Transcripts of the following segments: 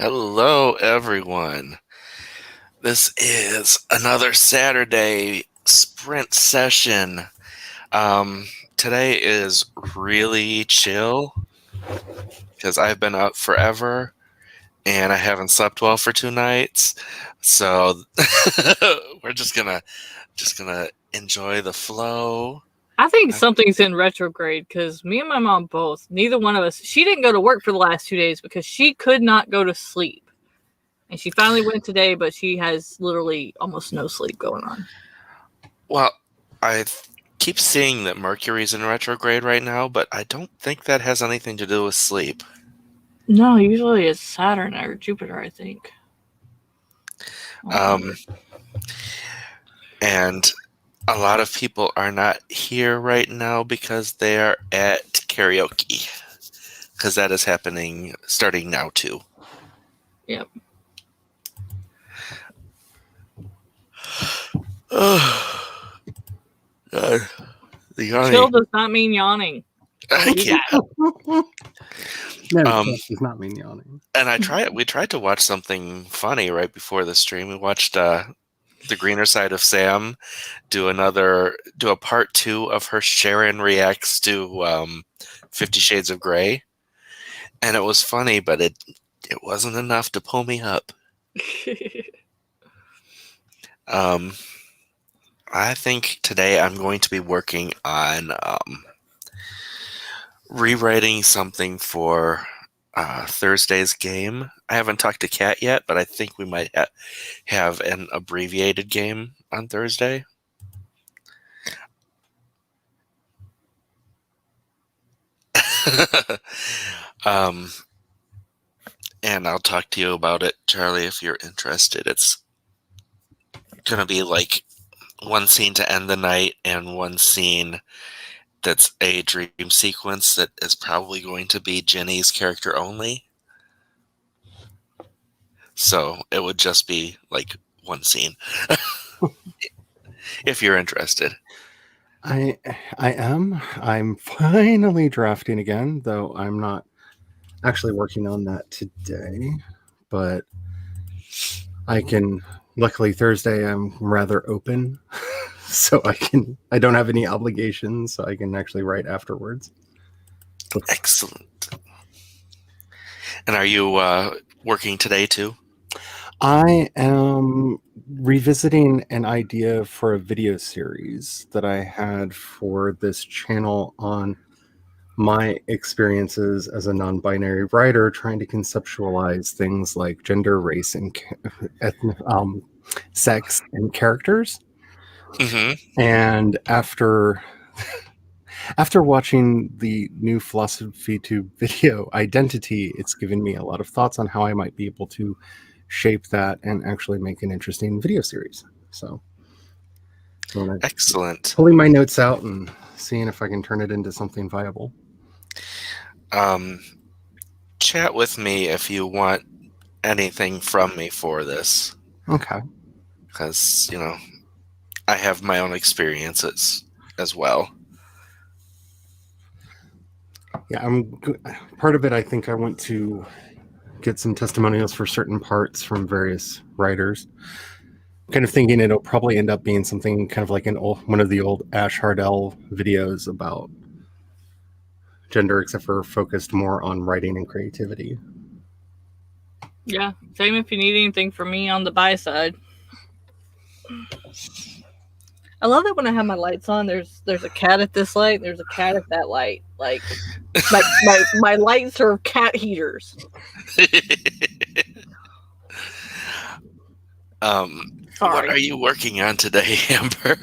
Hello, everyone. This is another Saturday sprint session. Today is really chill because I've been up forever and I haven't slept well for 2 nights. So we're just gonna enjoy the flow. I think something's in retrograde because me and my mom both, neither one of us, she didn't go to work for the last 2 days because she could not go to sleep. And she finally went today, but she has literally almost no sleep going on. Well, I keep seeing that Mercury's in retrograde right now, but I don't think that has anything to do with sleep. No, usually it's Saturn or Jupiter, I think. And a lot of people are not here right now because they are at karaoke. Because that is happening starting now, too. Yep. Chill does not mean yawning. I can't. No, does not mean yawning. And we tried to watch something funny right before the stream. We watched The Greener Side of Sam do a part 2 of her Sharon reacts to 50 Shades of Grey. And it was funny, but it wasn't enough to pull me up. I think today I'm going to be working on rewriting something for Thursday's game. I haven't talked to Kat yet, but I think we might have an abbreviated game on Thursday. And I'll talk to you about it, Charlie, if you're interested. It's going to be like one scene to end the night and one scene that's a dream sequence that is probably going to be Jenny's character only. So it would just be like one scene. If you're interested. I am. I'm finally drafting again, though I'm not actually working on that today. But I can. Luckily, Thursday I'm rather open, so I don't have any obligations, so I can actually write afterwards. Excellent. And are you working today too? I am revisiting an idea for a video series that I had for this channel on my experiences as a non-binary writer, trying to conceptualize things like gender, race, and sex and characters. Mm-hmm. And after watching the new Philosophy Tube video Identity, it's given me a lot of thoughts on how I might be able to shape that and actually make an interesting video series. So excellent. Pulling my notes out and seeing if I can turn it into something viable. Chat with me if you want anything from me for this. Okay. Because, I have my own experiences as well. Yeah, part of it, I think I want to get some testimonials for certain parts from various writers. Kind of thinking it'll probably end up being something kind of like one of the old Ash Hardell videos about gender, except for focused more on writing and creativity. Yeah, same if you need anything from me on the buy side. I love that when I have my lights on, there's a cat at this light, there's a cat at that light. Like my lights are cat heaters. What are you working on today, Amber?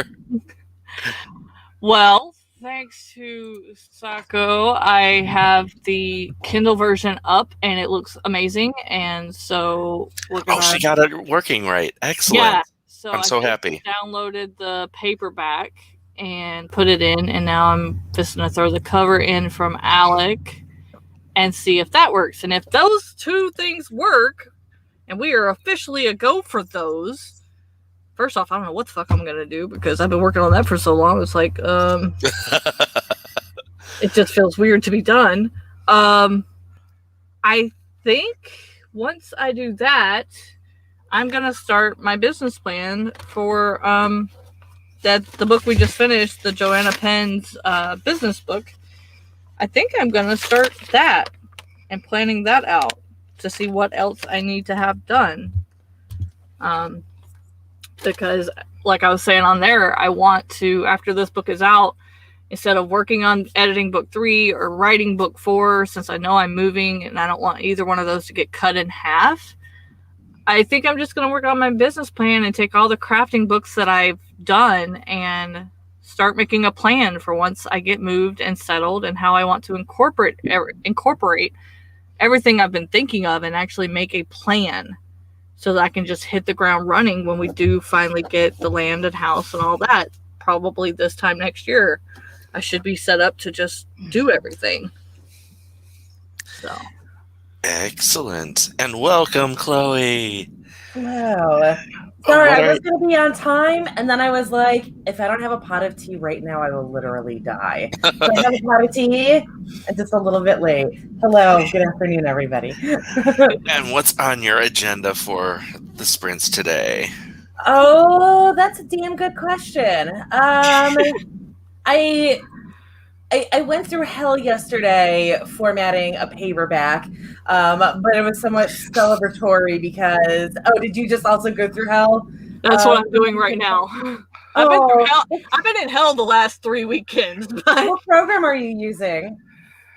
Well, thanks to Sako, I have the Kindle version up and it looks amazing. And so we're gonna... she got it working right. Excellent. Yeah, so I'm so happy. Downloaded the paperback and put it in, and now I'm just gonna throw the cover in from Alec and see if that works. And if those two things work, and we are officially a go for those. First off, I don't know what the fuck I'm gonna do because I've been working on that for so long. It's like, it just feels weird to be done. I think once I do that, I'm gonna start my business plan for that the book we just finished, the Joanna Penn's business book. I think I'm gonna start that and planning that out to see what else I need to have done. Because, like I was saying on there, I want to, after this book is out, instead of working on editing book 3 or writing book 4, since I know I'm moving and I don't want either one of those to get cut in half, I think I'm just going to work on my business plan and take all the crafting books that I've done and start making a plan for once I get moved and settled, and how I want to incorporate everything I've been thinking of and actually make a plan so that I can just hit the ground running when we do finally get the land and house and all that. Probably this time next year, I should be set up to just do everything. So. Excellent. And welcome, Chloe. Hello. Sorry, I was going to be on time, and then I was like, if I don't have a pot of tea right now, I will literally die. So I have a pot of tea, and just a little bit late. Hello, good afternoon, everybody. And what's on your agenda for the sprints today? Oh, that's a damn good question. I went through hell yesterday formatting a paperback, but it was somewhat celebratory because, did you just also go through hell? That's what I'm doing right now. I've been through hell. I've been in hell the last 3 weekends. But... What program are you using?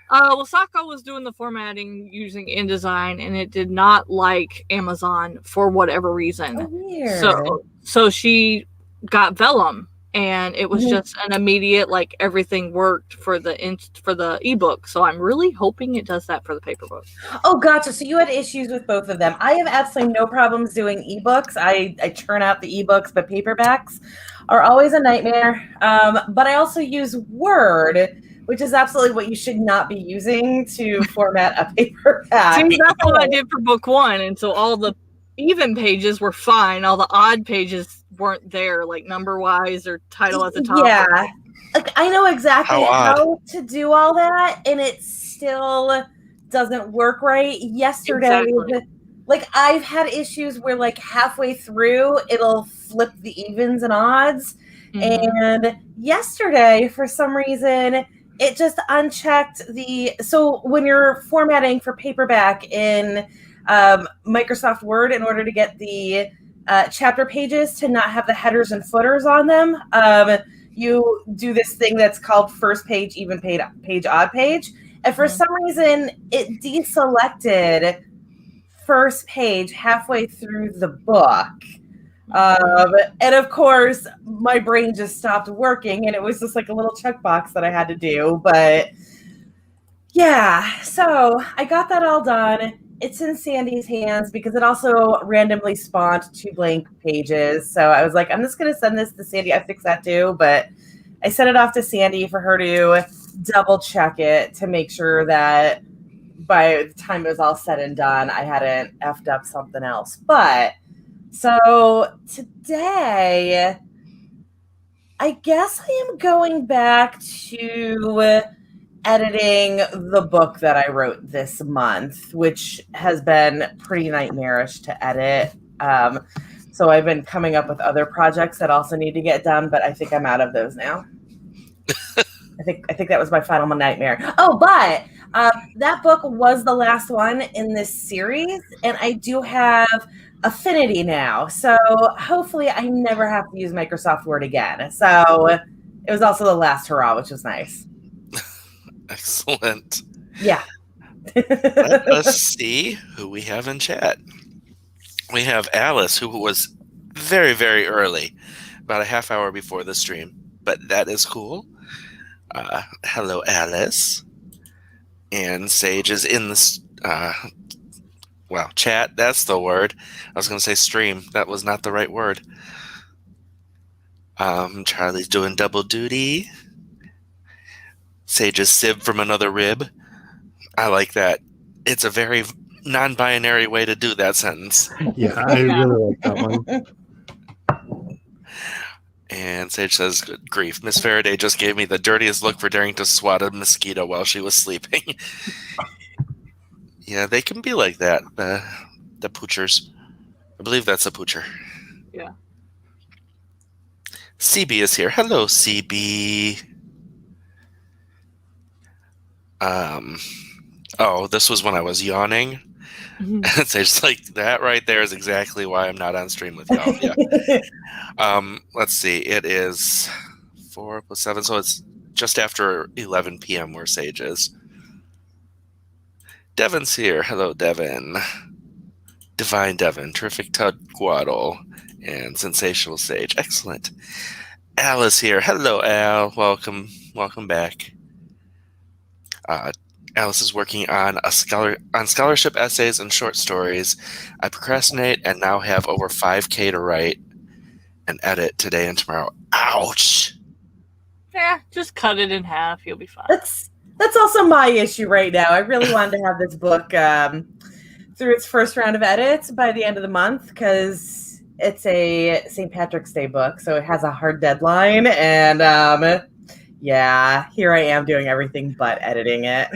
Well, Sako was doing the formatting using InDesign, and it did not like Amazon for whatever reason. Oh, weird. So she got Vellum. And it was just an immediate, like, everything worked for the ebook. So I'm really hoping it does that for the paper book. Oh, gotcha. So you had issues with both of them. I have absolutely no problems doing ebooks. I churn out the ebooks, but paperbacks are always a nightmare. But I also use Word, which is absolutely what you should not be using to format a paperback. See, that's what I did for book 1. And so all the even pages were fine. All the odd pages weren't there, like number wise or title at the top. Yeah, like I know exactly how to do all that, and it still doesn't work right. Yesterday, like I've had issues where like halfway through it'll flip the evens and odds, and yesterday for some reason it just unchecked so when you're formatting for paperback in Microsoft Word, in order to get the chapter pages to not have the headers and footers on them, you do this thing that's called first page, even page, odd page. And for some reason, it deselected first page halfway through the book. And of course, my brain just stopped working, and it was just like a little checkbox that I had to do. But yeah, so I got that all done. It's in Sandy's hands because it also randomly spawned 2 blank pages. So I was like, I'm just going to send this to Sandy. I fixed that too. But I sent it off to Sandy for her to double check it to make sure that by the time it was all said and done, I hadn't effed up something else. But so today, I guess I am going back to editing the book that I wrote this month, which has been pretty nightmarish to edit. So I've been coming up with other projects that also need to get done, but I think I'm out of those now. I think that was my final nightmare. Oh, but that book was the last one in this series, and I do have Affinity now. So hopefully I never have to use Microsoft Word again. So it was also the last hurrah, which was nice. Excellent. Yeah. Let us see who we have in chat. We have Alice, who was very, very early, about a half hour before the stream, but that is cool. Hello, Alice. And Sage is in the chat. That's the word. I was going to say stream. That was not the right word. Charlie's doing double duty. Sage is Sib from another rib. I like that. It's a very non-binary way to do that sentence. Yeah, I really like that one. And Sage says, good grief. Miss Faraday just gave me the dirtiest look for daring to swat a mosquito while she was sleeping. Yeah, they can be like that. The poochers. I believe that's a poocher. Yeah. CB is here. Hello, CB. Oh, this was when I was yawning. It's just like that right there is exactly why I'm not on stream with y'all. Yeah. Let's see. It is 4 plus 7, so it's just after 11 p.m. where Sage is. Devin's here. Hello, Devin. Divine Devin, terrific Tugwaddle, and sensational Sage. Excellent. Al is here. Hello, Al. Welcome back. Alice is working on scholarship essays and short stories. I procrastinate and now have over 5K to write and edit today and tomorrow. Ouch! Yeah, just cut it in half. You'll be fine. That's also my issue right now. I really wanted to have this book through its first round of edits by the end of the month because it's a St. Patrick's Day book, so it has a hard deadline. And yeah, here I am doing everything but editing it.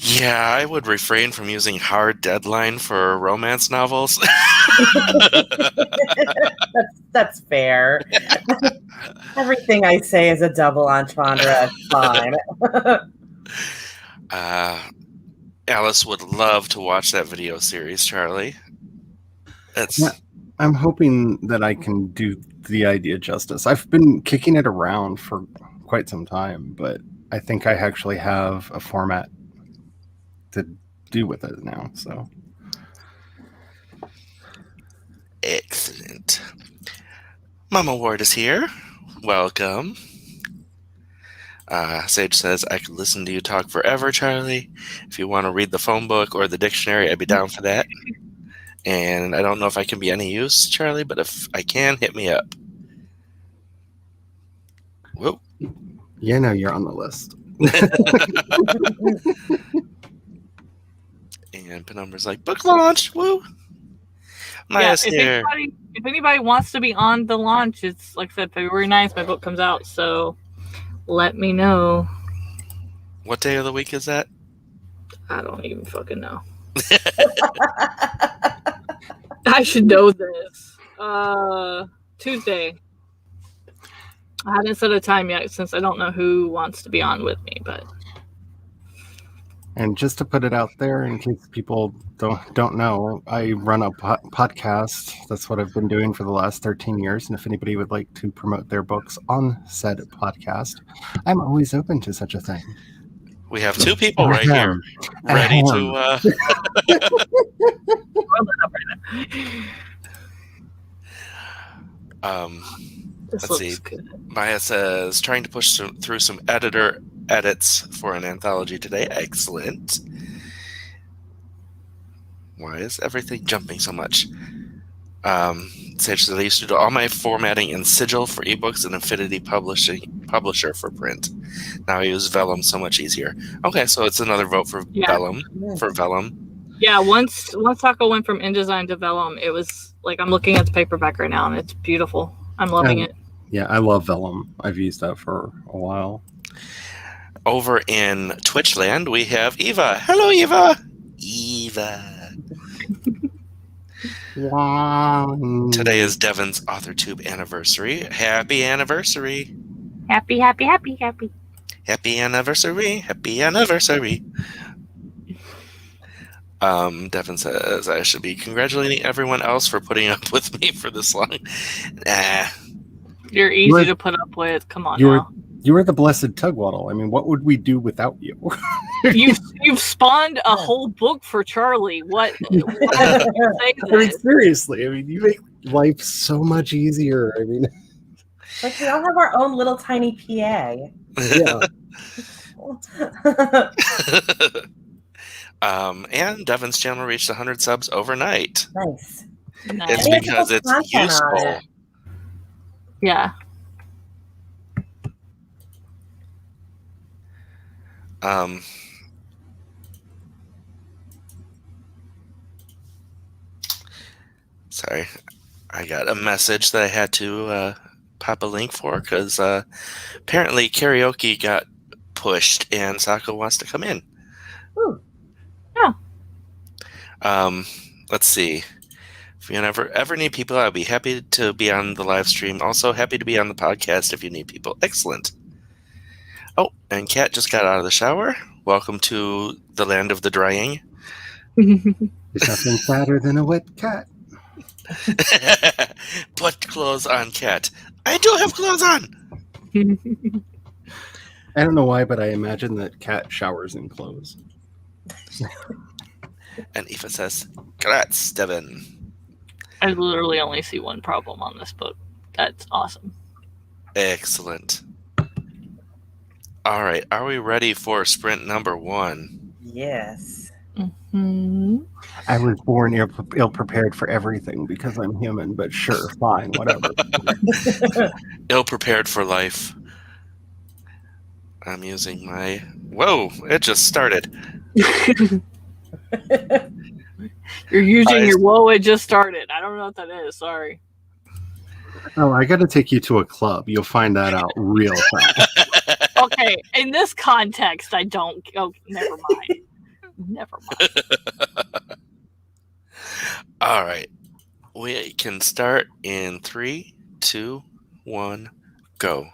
Yeah, I would refrain from using hard deadline for romance novels. That's fair. Everything I say is a double entendre. It's fine. Alice would love to watch that video series, Charlie. I'm hoping that I can do the idea justice. I've been kicking it around for quite some time, but I think I actually have a format to do with it now. So excellent. Mama Ward is here. Welcome. Sage says, I could listen to you talk forever, Charlie. If you want to read the phone book or the dictionary, I'd be down for that. And I don't know if I can be any use, Charlie, but if I can, hit me up. Whoa. Yeah, no, you're on the list. And Penumbra's like, book launch, woo. Maya's here. If anybody wants to be on the launch, it's like I said, February 9th, my book comes out, so let me know. What day of the week is that? I don't even fucking know. I should know this. Tuesday. I haven't set a time yet since I don't know who wants to be on with me, but. And just to put it out there, in case people don't know, I run a podcast. That's what I've been doing for the last 13 years. And if anybody would like to promote their books on said podcast, I'm always open to such a thing. We have two people right here ready to. Let's see. Good. Maya says, trying to push through some editor edits for an anthology today. Excellent. Why is everything jumping so much? Sage says, I used to do all my formatting in Sigil for ebooks and Infinity Publisher for print. Now I use Vellum, so much easier. Okay, so it's another vote for Vellum. For Vellum. Yeah, once Taco went from InDesign to Vellum, it was like I'm looking at the paperback right now, and it's beautiful. I'm loving it. Yeah, I love Vellum. I've used that for a while. Over in Twitchland, we have Eva. Hello, Eva. Eva. Wow. Today is Devin's AuthorTube anniversary. Happy anniversary. Happy. Happy anniversary. Happy anniversary. Devin says I should be congratulating everyone else for putting up with me for this long. Nah. You're easy to put up with. Come on now. You were the blessed Tugwaddle. I mean, what would we do without you? You've spawned a whole book for Charlie. What I mean, seriously. I mean, you make life so much easier. I mean, like we all have our own little tiny PA. Yeah. And Devin's channel reached 100 subs overnight. Nice. It's because it's useful. Yeah. Sorry, I got a message that I had to pop a link for because apparently karaoke got pushed and Sako wants to come in. Ooh. Let's see. If you ever need people, I'd be happy to be on the live stream. Also, happy to be on the podcast if you need people. Excellent. Oh, and Kat just got out of the shower. Welcome to the land of the drying. There's nothing sadder than a wet cat. Put clothes on, Kat. I do have clothes on. I don't know why, but I imagine that cat showers in clothes. And Aoife says, "Congrats, Devin." I literally only see one problem on this book. That's awesome. Excellent. All right, are we ready for sprint number 1? Yes. Mm-hmm. I was born ill-prepared for everything because I'm human, but sure, fine, whatever. Ill-prepared for life. I'm using my... Whoa, it just started. You're using your whoa, it just started. I don't know what that is. Sorry. Oh, I got to take you to a club. You'll find that out real fast. Okay, in this context, I don't. Oh, never mind. Never mind. All right. We can start in 3, 2, 1, go.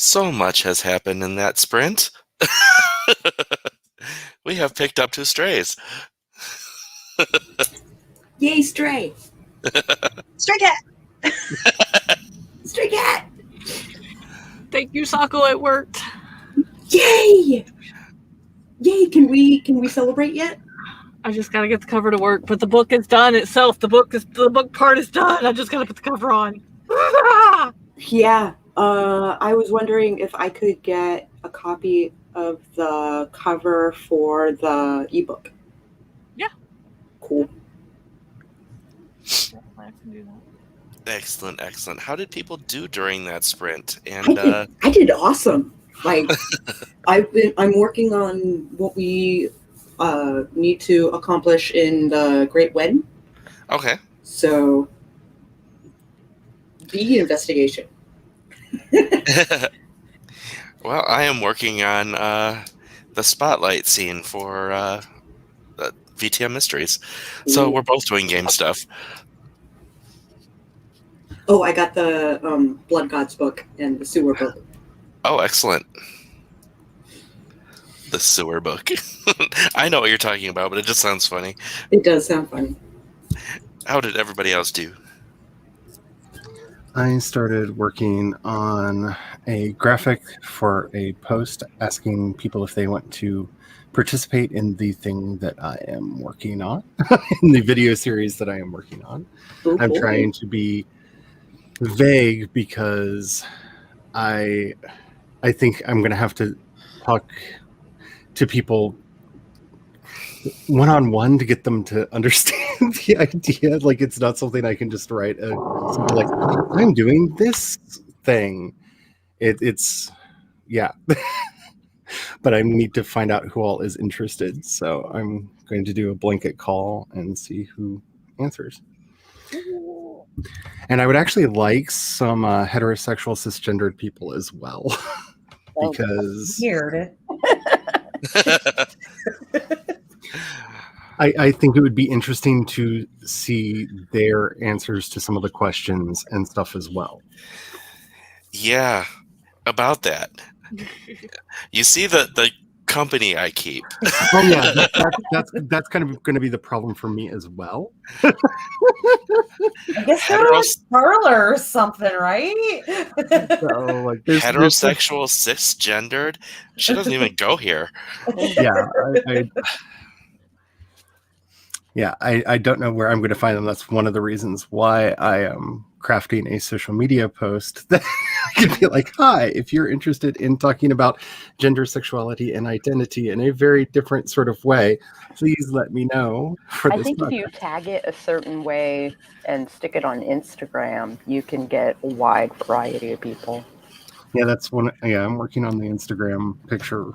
So much has happened in that sprint. We have picked up 2 strays. Yay, stray! Stray cat. Stray cat! Thank you, Sako. It worked. Yay! Yay! Can we celebrate yet? I just gotta get the cover to work, but the book is done itself. The book part is done. I just gotta put the cover on. Yeah. I was wondering if I could get a copy of the cover for the ebook. Yeah. Cool. I can do that. Excellent, excellent. How did people do during that sprint? And I did awesome. Like I'm working on what we need to accomplish in the Great Wedding. okay. So the investigation. Well, I am working on the spotlight scene for VTM Mysteries. So we're both doing game stuff. Oh, I got the Blood Gods book and the Sewer book. Oh, excellent. The sewer book. I know what you're talking about, but it just sounds funny. It does sound funny. How did everybody else do? I started working on a graphic for a post asking people if they want to participate in the thing that I am working on, in the video series that I am working on. Oh, I'm boy. trying to be vague because I think I'm going to have to talk to people one-on-one to get them to understand the idea. Like, it's not something I can just write something like, I'm doing this thing. It's yeah. But I need to find out who all is interested. So I'm going to do a blanket call and see who answers. And I would actually like some heterosexual cisgendered people as well. Because Weird. I think it would be interesting to see their answers to some of the questions and stuff as well. Yeah, about that. You see the company I keep. Oh yeah, that's kind of going to be the problem for me as well. I guess they're like parlor or something, right? So, like, there's Heterosexual, cisgendered. She doesn't even go here. Yeah, I don't know where I'm going to find them. That's one of the reasons why I am crafting a social media post that I can be like, hi, if you're interested in talking about gender, sexuality, and identity in a very different sort of way, please let me know. I think if you tag it a certain way and stick it on Instagram, you can get a wide variety of people. Yeah, that's one. Yeah, I'm working on the Instagram picture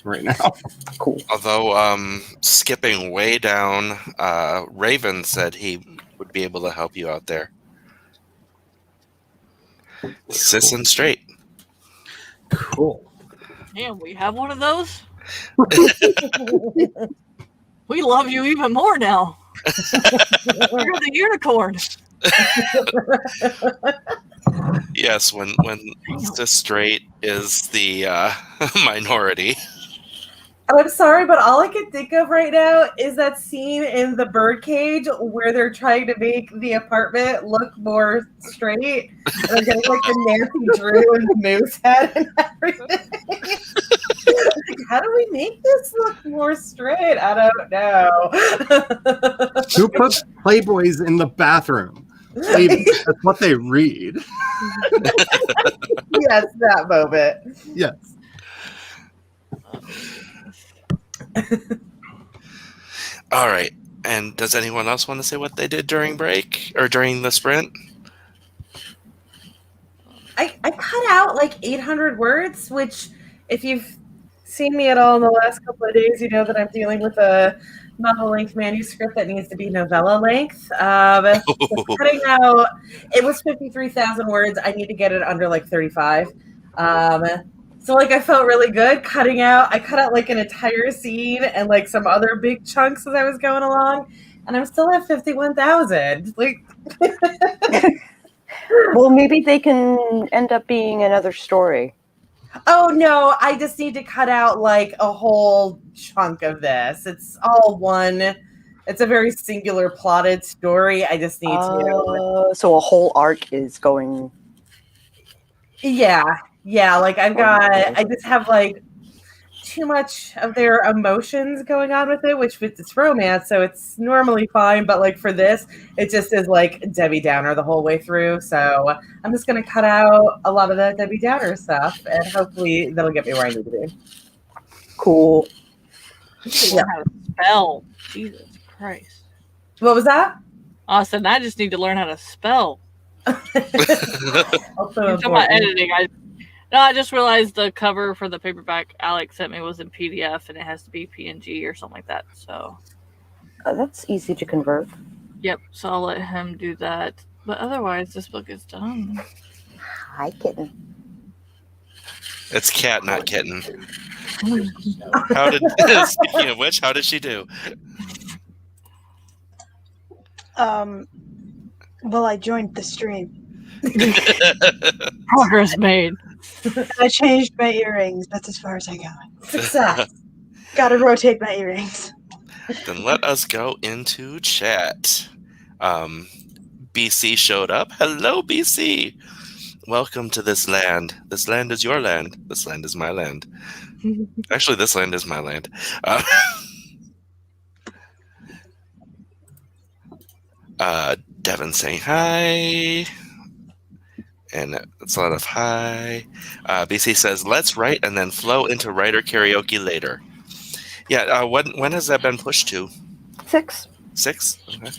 right now. Cool. Although, skipping way down, Raven said he would be able to help you out there. Cis and straight. Cool. Damn, we have one of those? We love you even more now. You're the unicorn. Yes, when cis straight is the minority. Oh, I'm sorry, but all I can think of right now is that scene in the birdcage where they're trying to make the apartment look more straight. And they're getting like the Nancy Drew and the moose head and everything. How do we make this look more straight? I don't know. Who puts Playboys in the bathroom? That's what they read. Yes, that moment. Yes. All right. And does anyone else want to say what they did during break or during the sprint? I cut out like 800 words, which if you've seen me at all in the last couple of days, you know that I'm dealing with a novel-length manuscript that needs to be novella length. Cutting out, it was 53,000 words. I need to get it under like 35. So like I felt really good cutting out. I cut out like an entire scene and like some other big chunks as I was going along, and I'm still at 51,000. Like, Well, maybe they can end up being another story. Oh no, I just need to cut out like a whole chunk of this. It's all one. It's a very singular plotted story. I just need to. So a whole arc is going. Yeah. Like I just have like too much of their emotions going on with it, which fits its romance, so it's normally fine. But like for this, it just is like Debbie Downer the whole way through. So I'm just gonna cut out a lot of that Debbie Downer stuff, and hopefully that'll get me where I need to be. Cool. Yeah. How to spell. Jesus Christ. What was that? Austin, I just need to learn how to spell. Also You're talking about editing. I just realized the cover for the paperback Alex sent me was in PDF, and it has to be PNG or something like that. So that's easy to convert. Yep. So I'll let him do that. But otherwise, this book is done. Hi, kitten. It's cat, not kitten. Speaking of which, how did she do? Well, I joined the stream. Progress made. I changed my earrings. That's as far as I got. Success. Gotta rotate my earrings. Then let us go into chat. BC showed up. Hello, BC. Welcome to this land. This land is your land. This land is my land. Actually, this land is my land. Devin saying hi. And it's a lot of hi. BC says, let's write and then flow into writer karaoke later. Yeah, when has that been pushed to? 6. 6? Okay.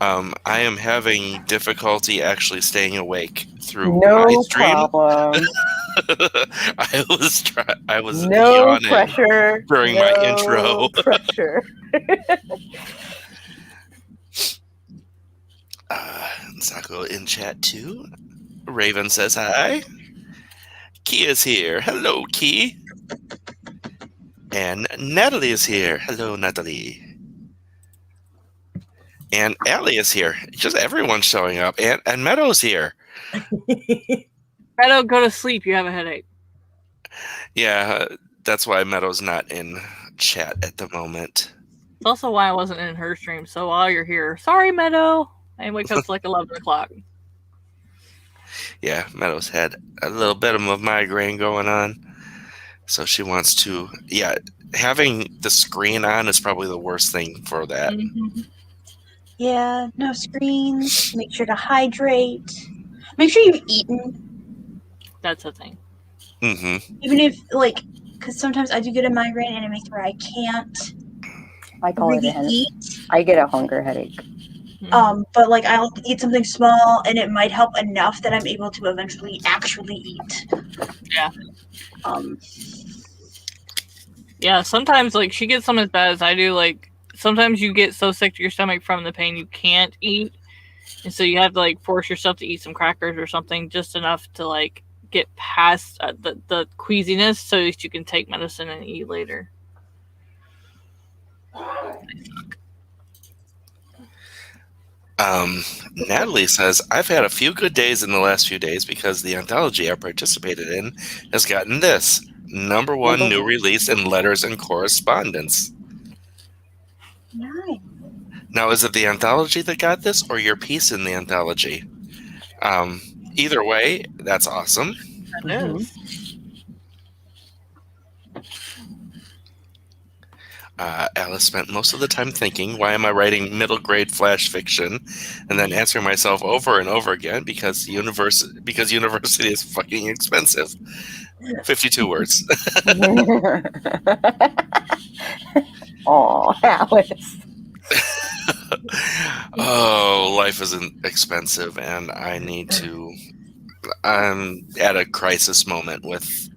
I am having difficulty actually staying awake through my stream. No problem. I was no yawning pressure during my intro. Pressure. Sako in chat too. Raven says hi. Key is here. Hello, Key. And Natalie is here. Hello, Natalie. And Allie is here. Just everyone's showing up. And Meadow's here. Meadow, go to sleep. You have a headache. Yeah, that's why Meadow's not in chat at the moment. It's also why I wasn't in her stream. So while you're here, sorry, Meadow. I wake up like 11 o'clock. Yeah, Meadow's had a little bit of a migraine going on. So she wants to... Yeah, having the screen on is probably the worst thing for that. Mm-hmm. Yeah, no screens. Make sure to hydrate. Make sure you've eaten. That's the thing. Mm-hmm. Even if, like, because sometimes I do get a migraine and it makes where I can't I call really it a headache. eat. I get a hunger headache. But like I'll eat something small and it might help enough that I'm able to eventually actually eat. Yeah. Yeah, sometimes like she gets some as bad as I do. Like sometimes you get so sick to your stomach from the pain you can't eat. And so you have to like force yourself to eat some crackers or something, just enough to like get past the queasiness so that you can take medicine and eat later. Natalie says, I've had a few good days in the last few days because the anthology I participated in has gotten this. #1 new release in letters and correspondence. nice. Now, is it the anthology that got this or your piece in the anthology? Either way, that's awesome. That is. Alice spent most of the time thinking, why am I writing middle grade flash fiction? And then answering myself over and over again because university is fucking expensive. 52 words. Oh, Alice. Oh, life isn't expensive, and I'm at a crisis moment with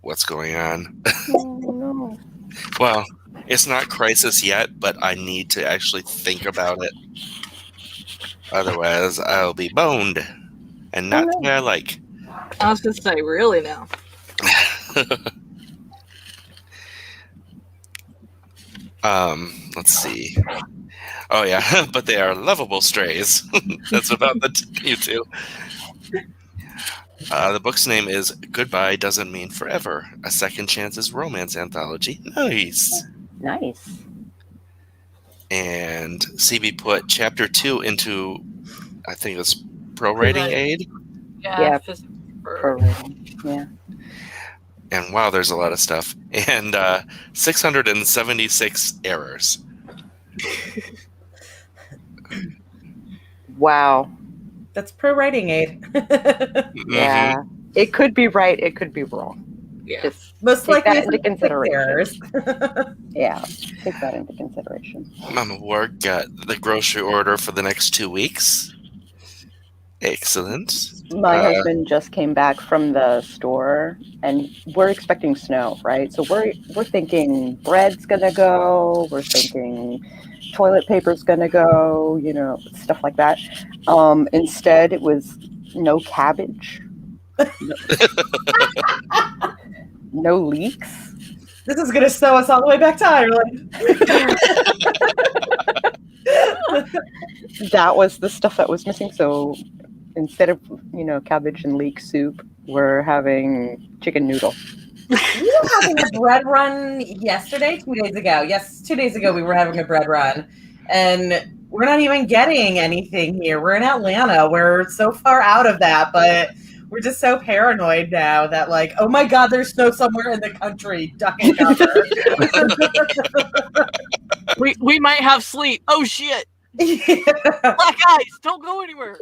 what's going on. Oh, no. Well, it's not crisis yet, but I need to actually think about it. Otherwise, I'll be boned, and not the way I like. I was going to say, really now. Let's see. Oh yeah, but they are lovable strays. That's about you two. The book's name is Goodbye Doesn't Mean Forever, a Second Chances romance anthology. Nice. Nice. And CB put chapter 2 into, I think it was Pro Writing Aid. Yeah. Just Yeah. And wow, there's a lot of stuff. And 676 errors. Wow. That's Pro Writing Aid. Yeah. It could be right. It could be wrong. Yeah. Just Most take likely that into consideration. errors. Yeah. Take that into consideration. Mama Ward got the grocery order for the next 2 weeks. Excellent. My husband just came back from the store, and we're expecting snow, right? So we're thinking bread's gonna go. We're thinking toilet paper's gonna go. You know, stuff like that. Instead, it was no cabbage, no leeks. This is going to snow us all the way back to Ireland. That was the stuff that was missing. So instead of cabbage and leek soup, we're having chicken noodle. We were having a bread run yesterday, 2 days ago. Yes, 2 days ago we were having a bread run. And we're not even getting anything here. We're in Atlanta. We're so far out of that, but we're just so paranoid now that, like, oh my God, there's snow somewhere in the country. Duck and cover. we might have sleet. Oh shit! Yeah. Black ice. Don't go anywhere.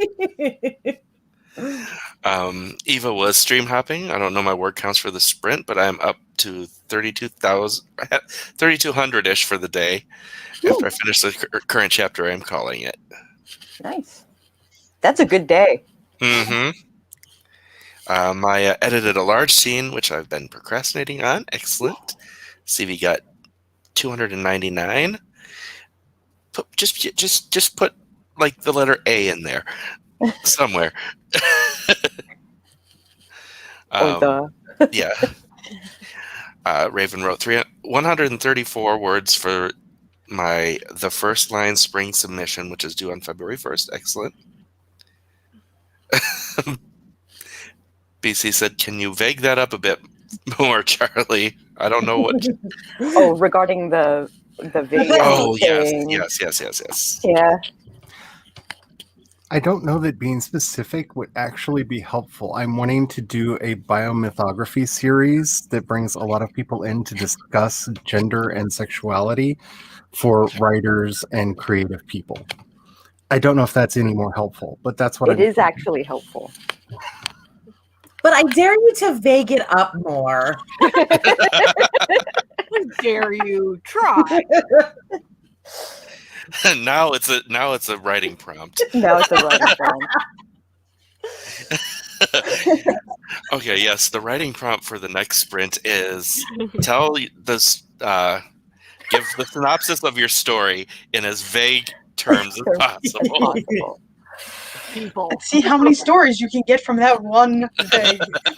Eva was stream hopping. I don't know my word counts for the sprint, but I'm up to 3,200-ish for the day. After I finish the current chapter, I'm calling it. Nice. That's a good day. Mm-hmm. Maya edited a large scene, which I've been procrastinating on. Excellent. CV got 299. Just put like the letter A in there somewhere. Yeah. Raven wrote 134 words for the first line spring submission, which is due on February 1st. Excellent. BC said, "Can you vague that up a bit more, Charlie? I don't know what." Regarding the video. Oh, thing. yes. Yeah. I don't know that being specific would actually be helpful. I'm wanting to do a biomythography series that brings a lot of people in to discuss gender and sexuality for writers and creative people. I don't know if that's any more helpful, but that's what it is actually helpful. But I dare you to vague it up more. How dare you try? Now it's a writing prompt. Now it's a writing prompt. Okay, yes, the writing prompt for the next sprint is give the synopsis of your story in as vague terms as possible. People. Let's see how many stories you can get from that one thing. I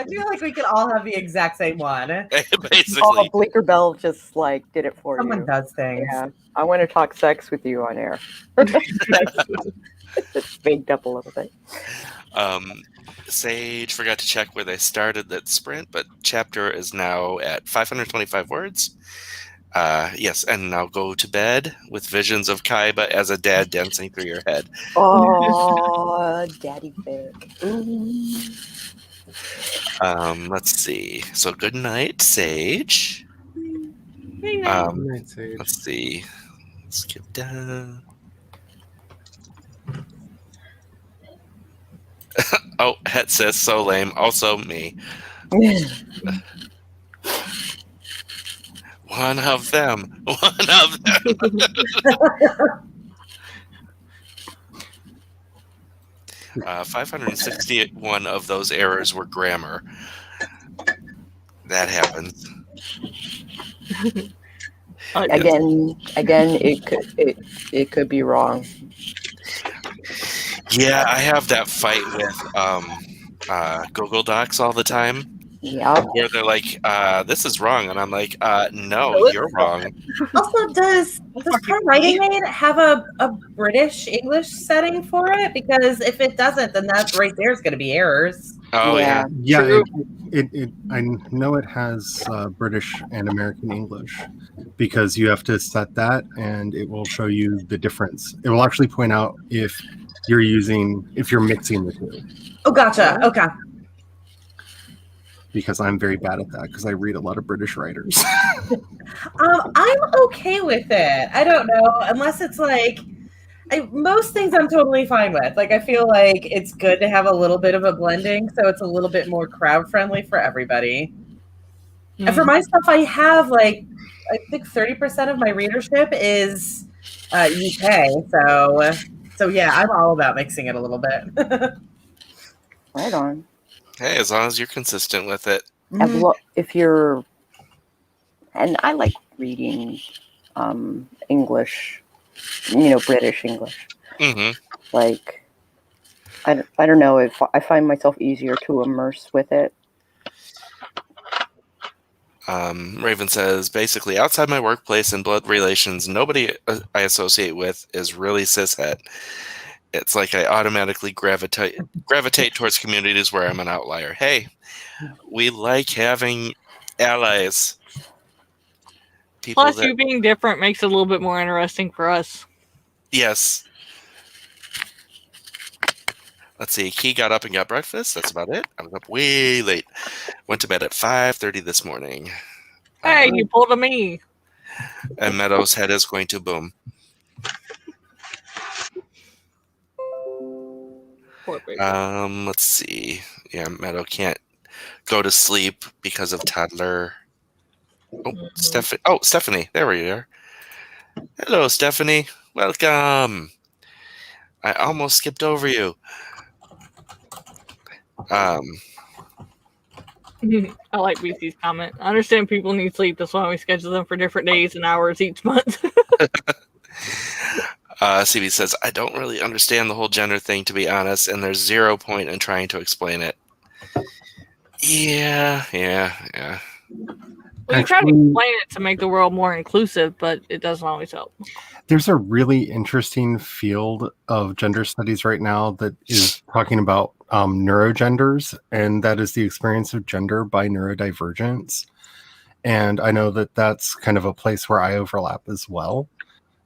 feel like we could all have the exact same one. Basically. Bleecker Bell just did it for Someone you. does things. Yeah. I want to talk sex with you on air. It's baked up a little bit. Sage forgot to check where they started that sprint, but chapter is now at 525 words. Yes, and now go to bed with visions of Kaiba as a dad dancing through your head. Oh, daddy fic. Let's see. So good night, Sage. Let's see. Skip down. Oh, Het says so lame. Also me. One of them. 561 of those errors were grammar. That happens. Again, it could be wrong. Yeah, I have that fight with Google Docs all the time. Yeah. where they're like, this is wrong. And I'm like, no, No, it's you're not. wrong. Also, does Pro Writing Aid have a British English setting for it? Because if it doesn't, then that right there is going to be errors. Oh, yeah. Yeah, True. I know it has British and American English because you have to set that, and it will show you the difference. It will actually point out if you're mixing the two. Oh, gotcha. Okay. Because I'm very bad at that because I read a lot of British writers. I'm okay with it. I don't know, unless it's like most things I'm totally fine with. Like, I feel like it's good to have a little bit of a blending, so it's a little bit more crowd friendly for everybody. And for my stuff, I have like I think 30% of my readership is UK. So yeah, I'm all about mixing it a little bit. Right on. Hey, as long as you're consistent with it. As well, if you're, and I like reading English, British English. Mm-hmm. Like, I don't know if I find myself easier to immerse with it. Raven says, basically, outside my workplace and blood relations, nobody I associate with is really cishet. It's like I automatically gravitate towards communities where I'm an outlier. Hey, we like having allies. People Plus, you being different makes it a little bit more interesting for us. Yes. Let's see. Key got up and got breakfast. That's about it. I was up way late. Went to bed at 5:30 this morning. Hey, you pulled a me. And Meadow's head is going to boom. Poor baby. Let's see. Yeah, Meadow can't go to sleep because of toddler. Oh, Stephanie. There we are. Hello, Stephanie. Welcome. I almost skipped over you. I like BC's comment. I understand people need sleep. That's why we schedule them for different days and hours each month. CB says, I don't really understand the whole gender thing, to be honest, and there's 0 point in trying to explain it. Yeah. Well, you try to explain it to make the world more inclusive, but it doesn't always help. There's a really interesting field of gender studies right now that is talking about neurogenders, and that is the experience of gender by neurodivergence. And I know that that's kind of a place where I overlap as well,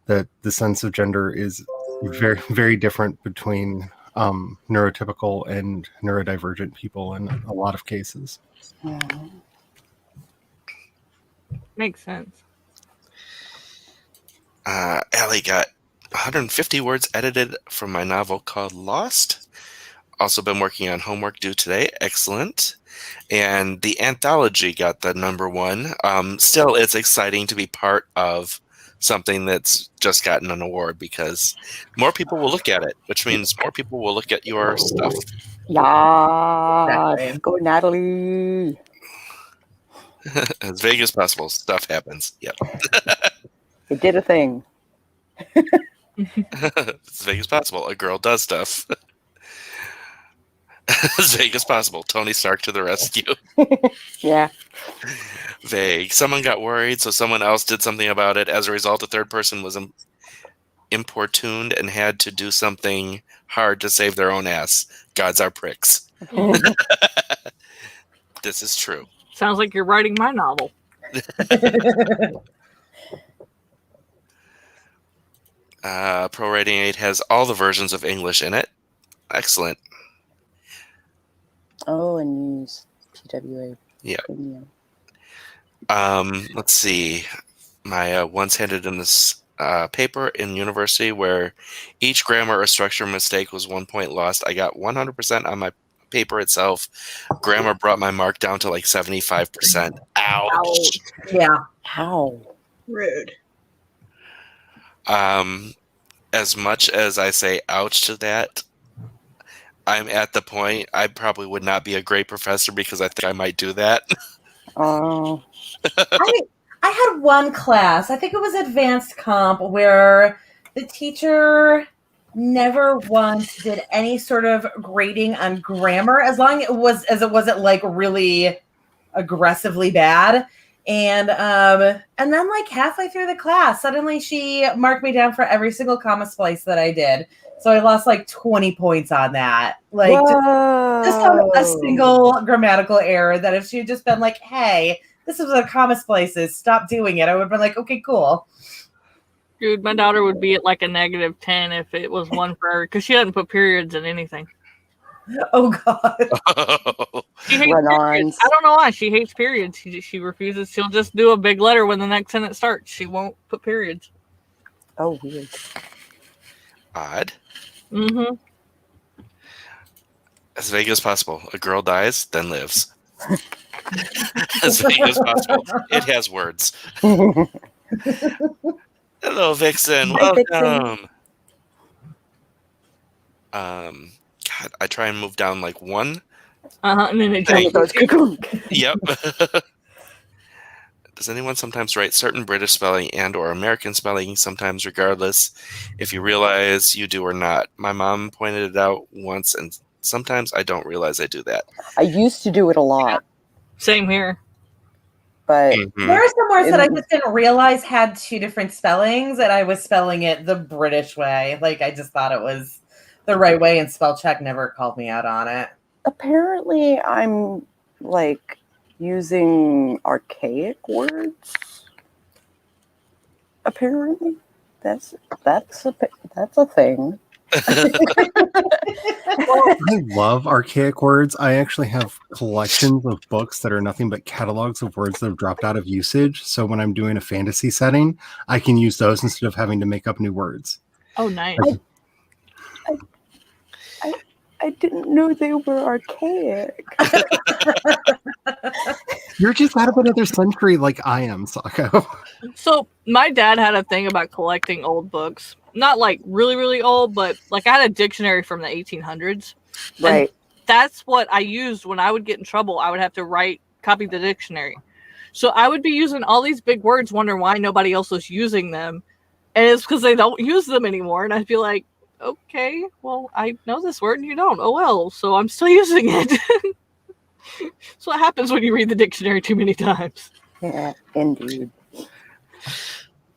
that the sense of gender is very, very different between neurotypical and neurodivergent people in a lot of cases. Makes sense. Allie got 150 words edited from my novel called Lost. Also been working on homework due today. Excellent. And the anthology got the #1. Still, it's exciting to be part of something that's just gotten an award because more people will look at it, which means more people will look at your stuff. Yeah, go Natalie. As vague as possible, stuff happens. Yep. It did a thing. As vague as possible, a girl does stuff. As vague as possible, Tony Stark to the rescue. Yeah. Vague. Someone got worried, so someone else did something about it. As a result, a third person was importuned and had to do something hard to save their own ass. Gods are pricks. This is true. Sounds like you're writing my novel. Pro Writing Aid has all the versions of English in it. Excellent. Oh, and use TWA. Yeah. Let's see. My once handed in this paper in university where each grammar or structure mistake was 1 point lost. I got 100% on my paper itself. Grammar brought my mark down to like 75%. Ouch. Yeah. How? Rude. As much as I say ouch to that, I'm at the point I probably would not be a great professor because I think I might do that. Oh. I had one class, I think it was advanced comp, where the teacher never once did any sort of grading on grammar, as long as it wasn't like really aggressively bad. And then like halfway through the class, suddenly she marked me down for every single comma splice that I did. So I lost like 20 points on that. Like just on a single grammatical error that if she had just been like, hey, this is what a comma splice is, stop doing it, I would have been like, okay, cool. Dude, my daughter would be at like a -10 if it was one for her because she doesn't put periods in anything. Oh God. She hates periods. I don't know why she hates periods. She refuses. She'll just do a big letter when the next sentence starts. She won't put periods. Oh, weird. Odd. Mm-hmm. As vague as possible. A girl dies, then lives. As vague as possible. It has words. Hello, Vixen. Hi, Welcome. God, I try and move down like one. And then it Thing. goes. Yep. Does anyone sometimes write certain British spelling and or American spelling, sometimes regardless if you realize you do or not? My mom pointed it out once, and sometimes I don't realize I do that. I used to do it a lot. Same here. But there are some words that I just didn't realize had two different spellings, and I was spelling it the British way. Like I just thought it was the right way, and spell check never called me out on it. apparently I'm like using archaic words. Apparently, that's a thing. I love archaic words. I actually have collections of books that are nothing but catalogs of words that have dropped out of usage. So when I'm doing a fantasy setting, I can use those instead of having to make up new words. Oh, nice. I didn't know they were archaic. You're just out of another century like I am, Sako. So my dad had a thing about collecting old books. Not like really, really old, but like I had a dictionary from the 1800s. Right. That's what I used when I would get in trouble. I would have to copy the dictionary. So I would be using all these big words, wondering why nobody else was using them. And it's because they don't use them anymore. And I'd be like, okay, well, I know this word and you don't. Oh, well, so I'm still using it. That's what happens when you read the dictionary too many times. Yeah, indeed.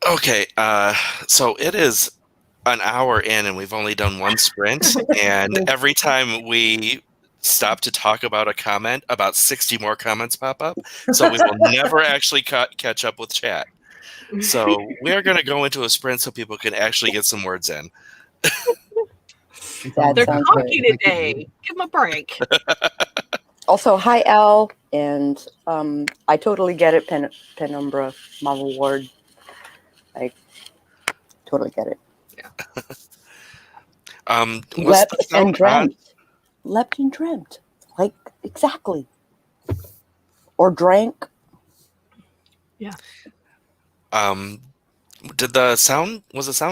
Okay, so it is an hour in and we've only done one sprint, and every time we stop to talk about a comment, about 60 more comments pop up, so we will never actually catch up with chat. So we are going to go into a sprint so people can actually get some words in. They're talking today. Give them a break. Also, hi, Al, and I totally get it, Penumbra, Mama Ward. I totally get it. Yeah. Leapt and dreamt. Leapt and dreamt. Like, exactly. Or drank. Yeah. Was the sound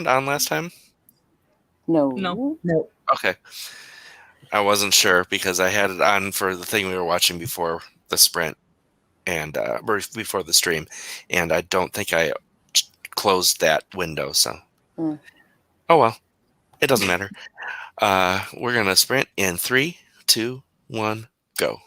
on last time? No. Okay. I wasn't sure because I had it on for the thing we were watching before the sprint and before the stream, and I don't think I closed that window. So, Oh well, it doesn't matter. We're gonna sprint in 3, 2, 1, go.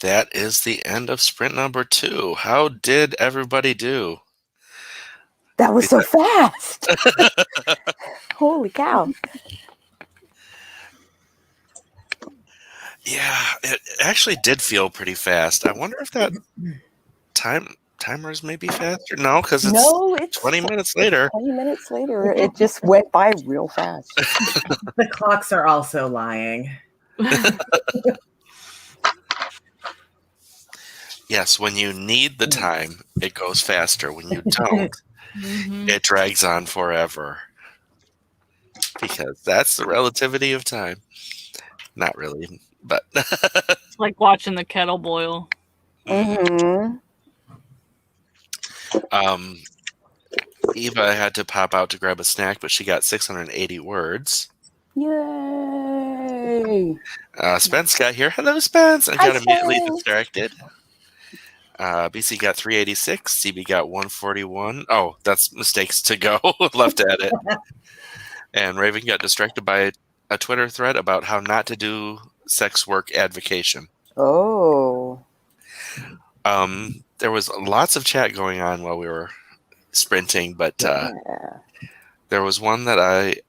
that is the end of sprint number 2. How did everybody do? That was so fast. Holy cow. Yeah, it actually did feel pretty fast. I wonder if that timers may be faster. No, because it's 20 minutes later. 20 minutes later. It just went by real fast. The clocks are also lying. Yes, when you need the time, it goes faster. When you don't, it drags on forever. Because that's the relativity of time. Not really, but It's like watching the kettle boil. Mm-hmm. Eva had to pop out to grab a snack, but she got 680 words. Yay! Spence got here. Hello, Spence! And Hi, got immediately Spence. distracted. BC got 386. CB got 141. Oh, that's mistakes to go. Left to edit. And Raven got distracted by a Twitter thread about how not to do sex work advocation. Oh. There was lots of chat going on while we were sprinting, but Yeah. there was one that I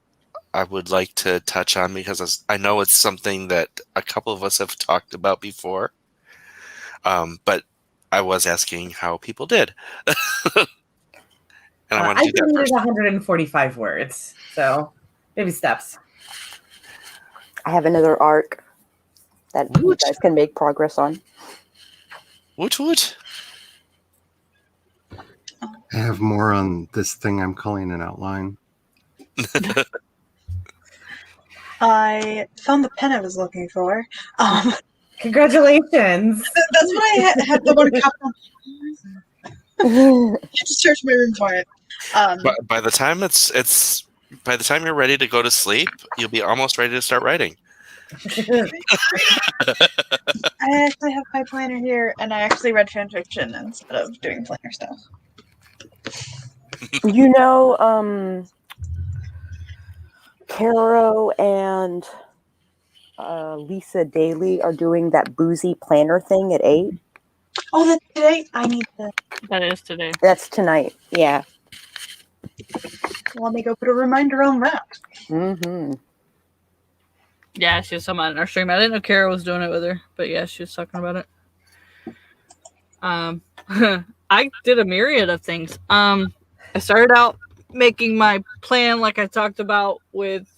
would like to touch on because I know it's something that a couple of us have talked about before. But I was asking how people did. And I want to do that deleted first. 145 words, so baby steps. I have another arc that you Woot. guys can make progress on. Woot woot. I have more on this thing I'm calling an outline. I found the pen I was looking for. Congratulations. That's what I had the one copy on. I had to search my room for it. But by the time by the time you're ready to go to sleep, you'll be almost ready to start writing. I actually have my planner here, and I actually read fan fiction instead of doing planner stuff. You know, Caro and Lisa Daly are doing that boozy planner thing at 8. Oh, that's today. I need to. That is today. That's tonight. Yeah. Let me go put a reminder on that. Mm-hmm. Yeah, she was talking about it in our stream. I didn't know Kara was doing it with her, but yeah, she was talking about it. I did a myriad of things. I started out making my plan like I talked about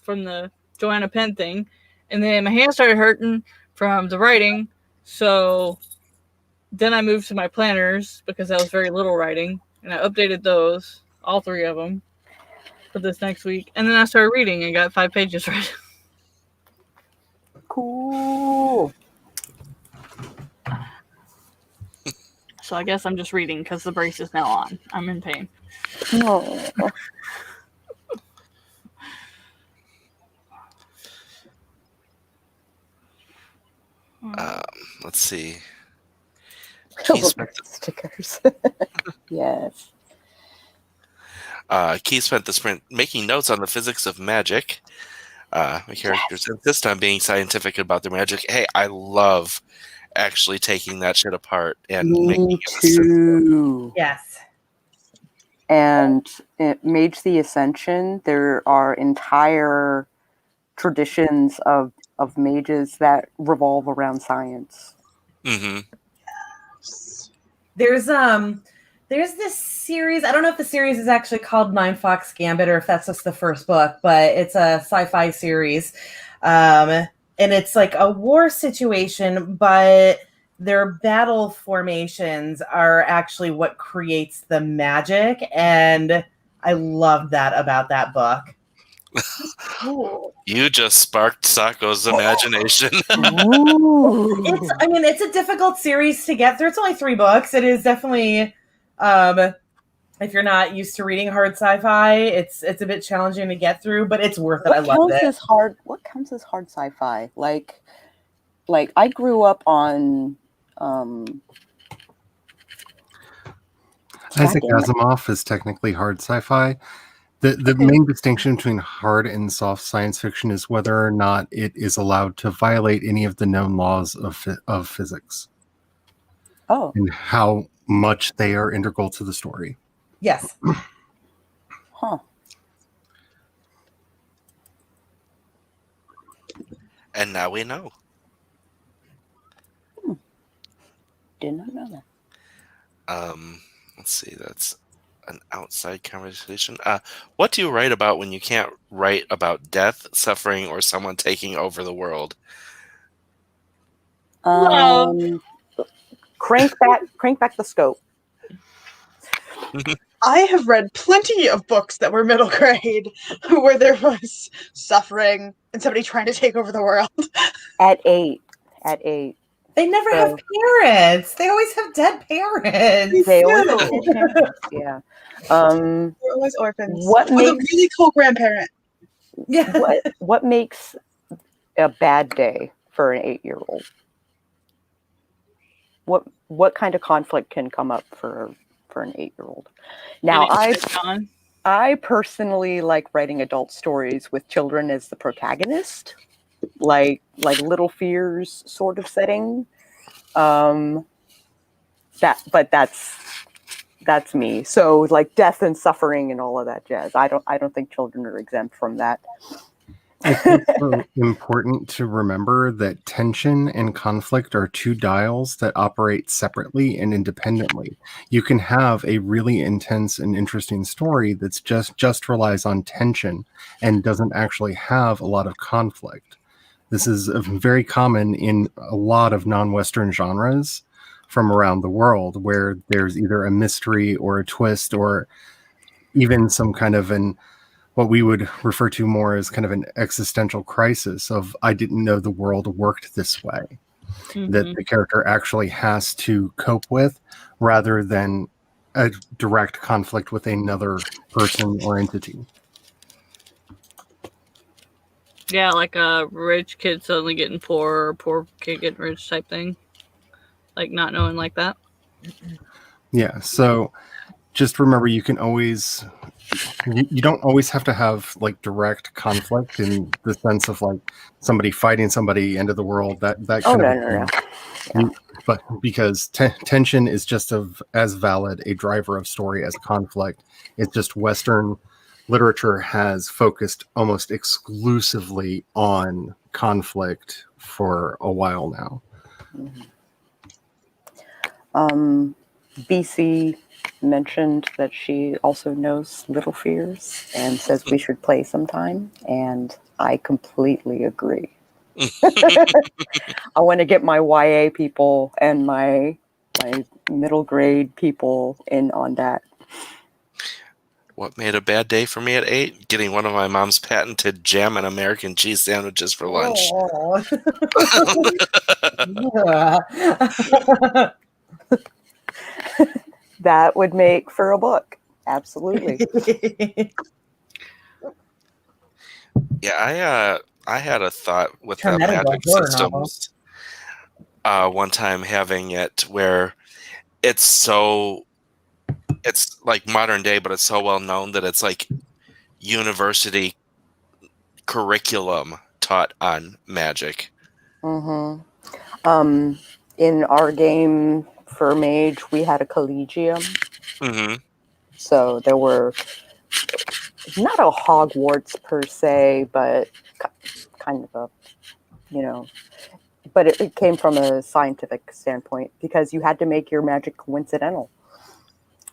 from the Joanna Penn thing, and then my hand started hurting from the writing, so then I moved to my planners because that was very little writing, and I updated those, all 3 of them, for this next week, and then I started reading and got 5 pages right. Cool. So I guess I'm just reading because the brace is now on. I'm in pain. Oh. Let's see. Stickers. Yes. Key spent the sprint making notes on the physics of magic. My characters insist on being scientific about their magic. Hey, I love actually taking that shit apart and making Me it too. Yes. And at Mage the Ascension, there are entire traditions of mages that revolve around science. Mm-hmm. There's this series. I don't know if the series is actually called Nine Fox Gambit or if that's just the first book, but it's a sci-fi series. And it's like a war situation, but their battle formations are actually what creates the magic. And I love that about that book. Cool. You just sparked Sako's imagination. Ooh. It's a difficult series to get through. It's only 3 books. It is definitely, if you're not used to reading hard sci-fi, it's a bit challenging to get through, but it's worth it. I love it. What counts as hard sci-fi? Like I grew up on Isaac Asimov is technically hard sci-fi. The main distinction between hard and soft science fiction is whether or not it is allowed to violate any of the known laws of physics. Oh, and how much they are integral to the story. Yes. huh. And now we know. Did not know that. Let's see. That's an outside conversation. What do you write about when you can't write about death, suffering, or someone taking over the world? Love. Crank back the scope. I have read plenty of books that were middle grade where there was suffering and somebody trying to take over the world. At 8. They never have parents. They always have dead parents. They always have dead parents. Yeah. They're always orphans. What With a makes really cool grandparent. Yeah. what makes a bad day for an 8-year-old? What kind of conflict can come up for an 8-year-old? Now, I personally like writing adult stories with children as the protagonist, like Little Fears sort of setting. But that's me. So like death and suffering and all of that jazz. I don't think children are exempt from that. It's also important to remember that tension and conflict are two dials that operate separately and independently. You can have a really intense and interesting story that's just relies on tension and doesn't actually have a lot of conflict. This is very common in a lot of non-Western genres from around the world, where there's either a mystery or a twist or even some kind of what we would refer to more as kind of an existential crisis of, I didn't know the world worked this way, that the character actually has to cope with, rather than a direct conflict with another person or entity. Yeah, like a rich kid suddenly getting poor, or poor kid getting rich type thing. Like not knowing like that. Yeah, so just remember, you can always... You don't always have to have like direct conflict in the sense of like somebody fighting somebody, end of the world, that kind of thing. No. But because tension is just as valid a driver of story as conflict. It's just Western literature has focused almost exclusively on conflict for a while now. BC mentioned that she also knows Little Fears and says we should play sometime, and I completely agree. I want to get my YA people and my middle grade people in on that. What made a bad day for me at 8? Getting one of my mom's patented jam and American cheese sandwiches for lunch. That would make for a book. Absolutely. Yeah, I had a thought with the magic systems one time, having it where it's like modern day, but it's so well known that it's like university curriculum taught on magic. In our game for Mage, we had a collegium. So there were not a Hogwarts per se, but kind of a, but it came from a scientific standpoint because you had to make your magic coincidental.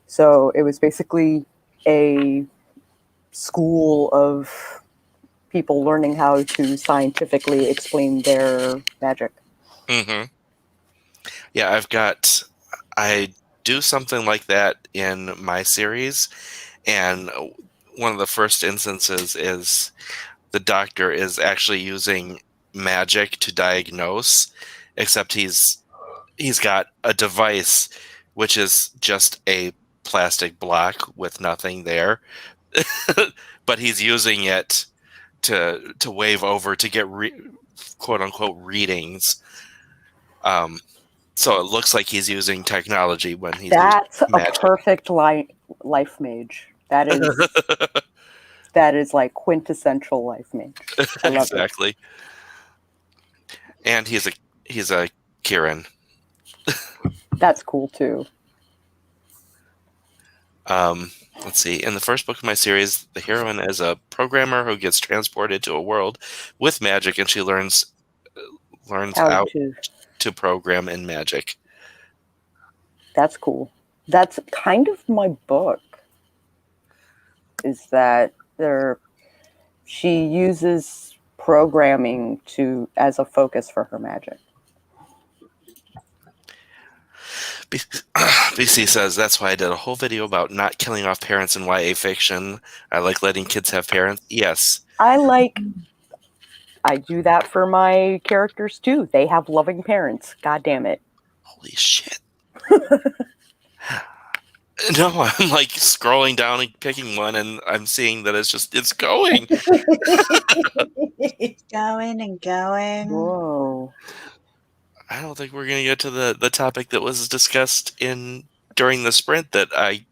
So it was basically a school of people learning how to scientifically explain their magic. Yeah, I do something like that in my series, and one of the first instances is the doctor is actually using magic to diagnose, except he's got a device which is just a plastic block with nothing there, but he's using it to wave over to get quote unquote readings. So it looks like he's using technology when he's That's using magic. A perfect life mage. That is like quintessential life mage. I love Exactly. It. And he's a Kieran. That's cool too. Let's see. In the first book of my series, the heroine is a programmer who gets transported to a world with magic, and she learns how to program in magic. That's cool. That's kind of my book. Is that she uses programming as a focus for her magic. BC says, that's why I did a whole video about not killing off parents in YA fiction. I like letting kids have parents. Yes. I do that for my characters too. They have loving parents. God damn it. Holy shit. No, I'm like scrolling down and picking one, and I'm seeing that it's going. It's going and going. Whoa. I don't think we're going to get to the topic that was discussed during the sprint that I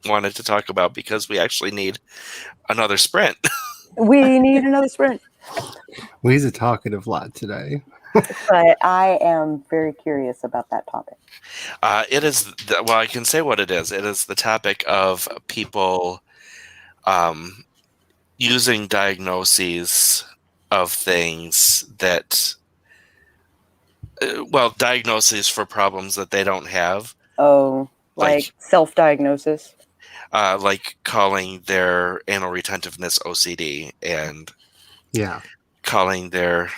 wanted to talk about, because we actually need another sprint. We need another sprint. Well, he's a talkative lot today. But I am very curious about that topic. It is, I can say what it is. It is the topic of people using diagnoses of things that, diagnoses for problems that they don't have. Oh, like self-diagnosis? Like calling their anal retentiveness OCD, and calling their,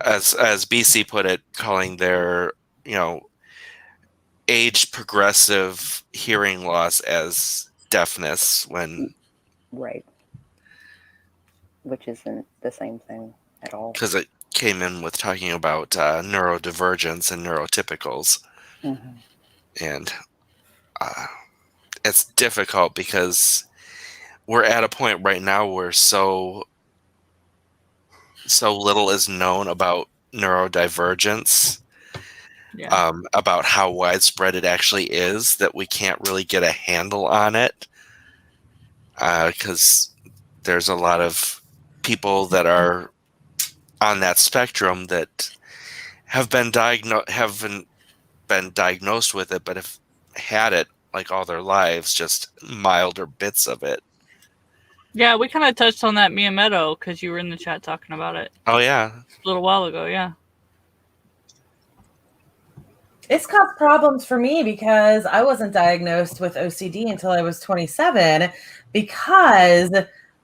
as BC put it, calling their, age progressive hearing loss as deafness, when right, which isn't the same thing at all, because it came in with talking about neurodivergence and neurotypicals. Mm-hmm. And it's difficult because we're at a point right now where so little is known about neurodivergence, about how widespread it actually is, that we can't really get a handle on it, because there's a lot of people that are on that spectrum that haven't been diagnosed with it, but have had it like all their lives, just milder bits of it. Yeah, we kind of touched on that, Miyamoto, because you were in the chat talking about it. Oh, yeah. A little while ago, yeah. It's caused problems for me because I wasn't diagnosed with OCD until I was 27, because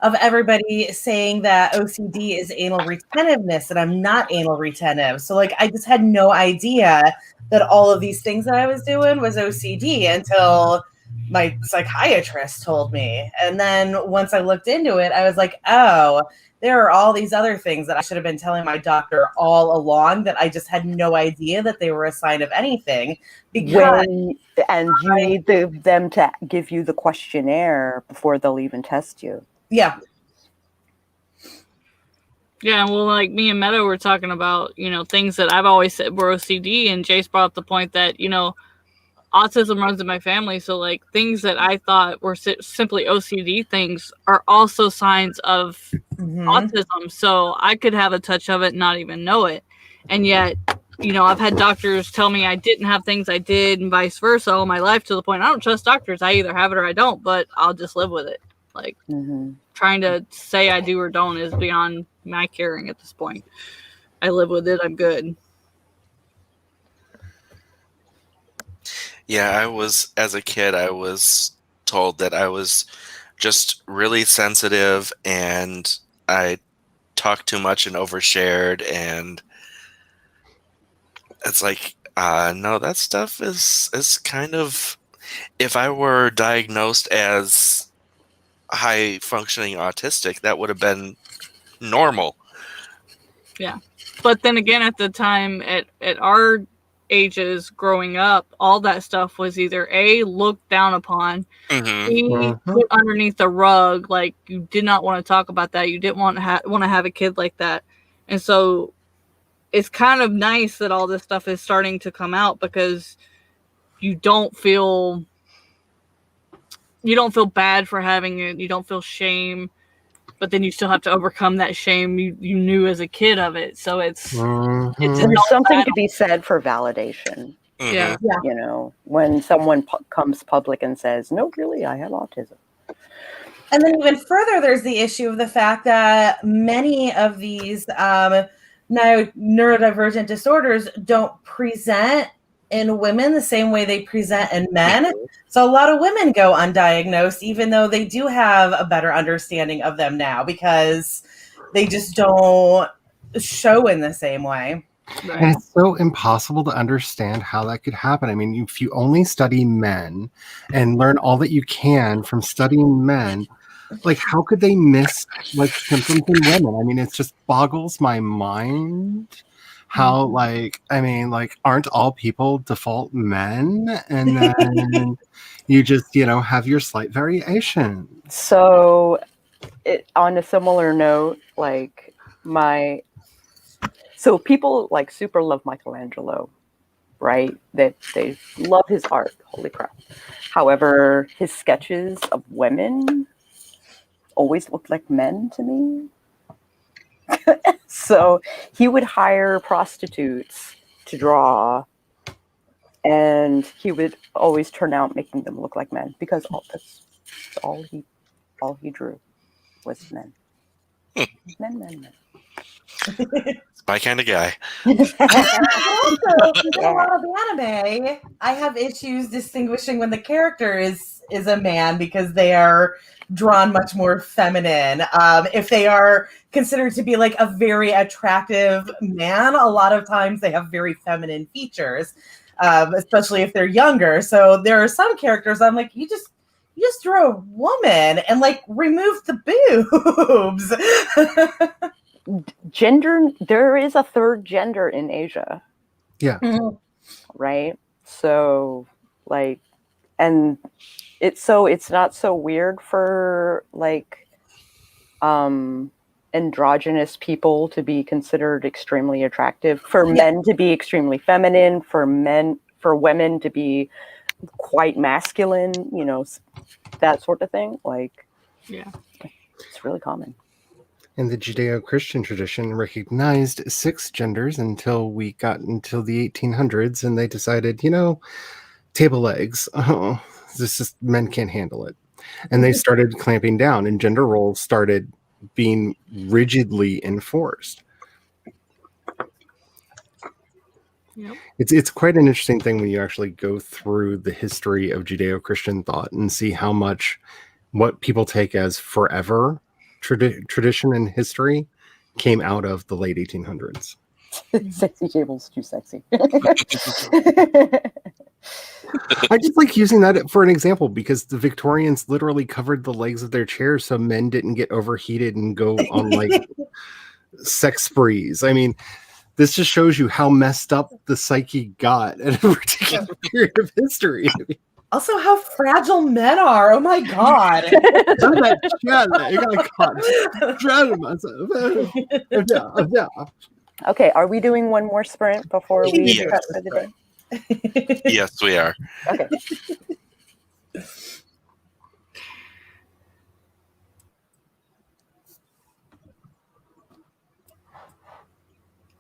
of everybody saying that OCD is anal retentiveness, and I'm not anal retentive. So, I just had no idea that all of these things that I was doing was OCD until my psychiatrist told me. And then once I looked into it, I was like, oh, there are all these other things that I should have been telling my doctor all along that I just had no idea that they were a sign of anything. Because you need them to give you the questionnaire before they'll even test you. Yeah. Yeah, well, like me and Meadow were talking about, things that I've always said were OCD, and Jace brought up the point that, autism runs in my family, so things that I thought were simply OCD things are also signs of autism. So I could have a touch of it and not even know it. And yet, I've had doctors tell me I didn't have things I did, and vice versa all my life, to the point I don't trust doctors. I either have it or I don't, but I'll just live with it. Trying to say I do or don't is beyond my caring at this point. I live with it. I'm good. Yeah, as a kid, I was told that I was just really sensitive, and I talked too much and overshared, and it's no, that stuff is kind of, if I were diagnosed as high functioning autistic, that would have been normal. Yeah. But then again, at the time, at our ages growing up, all that stuff was either A, looked down upon, B, put underneath the rug. You did not want to talk about that. You didn't want to have a kid like that. And so it's kind of nice that all this stuff is starting to come out, because you don't feel bad for having it. You don't feel shame, but then you still have to overcome that shame you knew as a kid of it. So it's there's something to be said for validation. Yeah. You know, when someone comes public and says, "No, really, I have autism." And then even further, there's the issue of the fact that many of these neurodivergent disorders don't present in women the same way they present in men. So a lot of women go undiagnosed, even though they do have a better understanding of them now, because they just don't show in the same way. Right. And it's so impossible to understand how that could happen. I mean, if you only study men and learn all that you can from studying men, like how could they miss like symptoms in women? I mean, it just boggles my mind how like, I mean, like aren't all people default men? And then you just, you know, have your slight variation. So on a similar note, like so people like super love Michelangelo, right? They love his art. Holy crap. However, his sketches of women always looked like men to me. So he would hire prostitutes to draw, and he would always turn out making them look like men because that's all he drew was men. Men. It's my kind of guy. Also, in a lot of anime, I have issues distinguishing when the character is a man because they are drawn much more feminine. If they are considered to be like a very attractive man, a lot of times they have very feminine features, especially if they're younger. So there are some characters I'm like, you just drew a woman and like remove the boobs. Gender, there is a third gender in Asia. Yeah. Right? So like, and it's not so weird for like androgynous people to be considered extremely attractive, for men to be extremely feminine, for women to be quite masculine, you know, that sort of thing. Like, yeah, it's really common. And the Judeo-Christian tradition recognized 6 genders until the 1800s, and they decided, you know, table legs. Oh, men can't handle it. And they started clamping down, and gender roles started being rigidly enforced. Yep. It's quite an interesting thing when you actually go through the history of Judeo-Christian thought and see how much what people take as forever tradition and history came out of the late 1800s. Sexy table's too sexy. I just like using that for an example because the Victorians literally covered the legs of their chairs so men didn't get overheated and go on like sex sprees. I mean, this just shows you how messed up the psyche got at a particular period of history. Also, how fragile men are. Oh my God. Okay, are we doing one more sprint before we cut for the day? Yes, we are. Okay.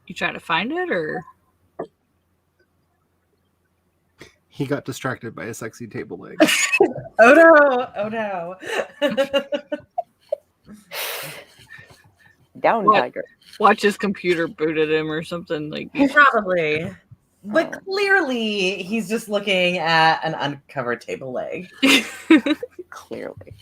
You trying to find it, or He got distracted by a sexy table leg. Oh no! Oh no! Down, What? tiger. watch his computer booted him or something like? Probably. But clearly, he's just looking at an uncovered table leg. Clearly.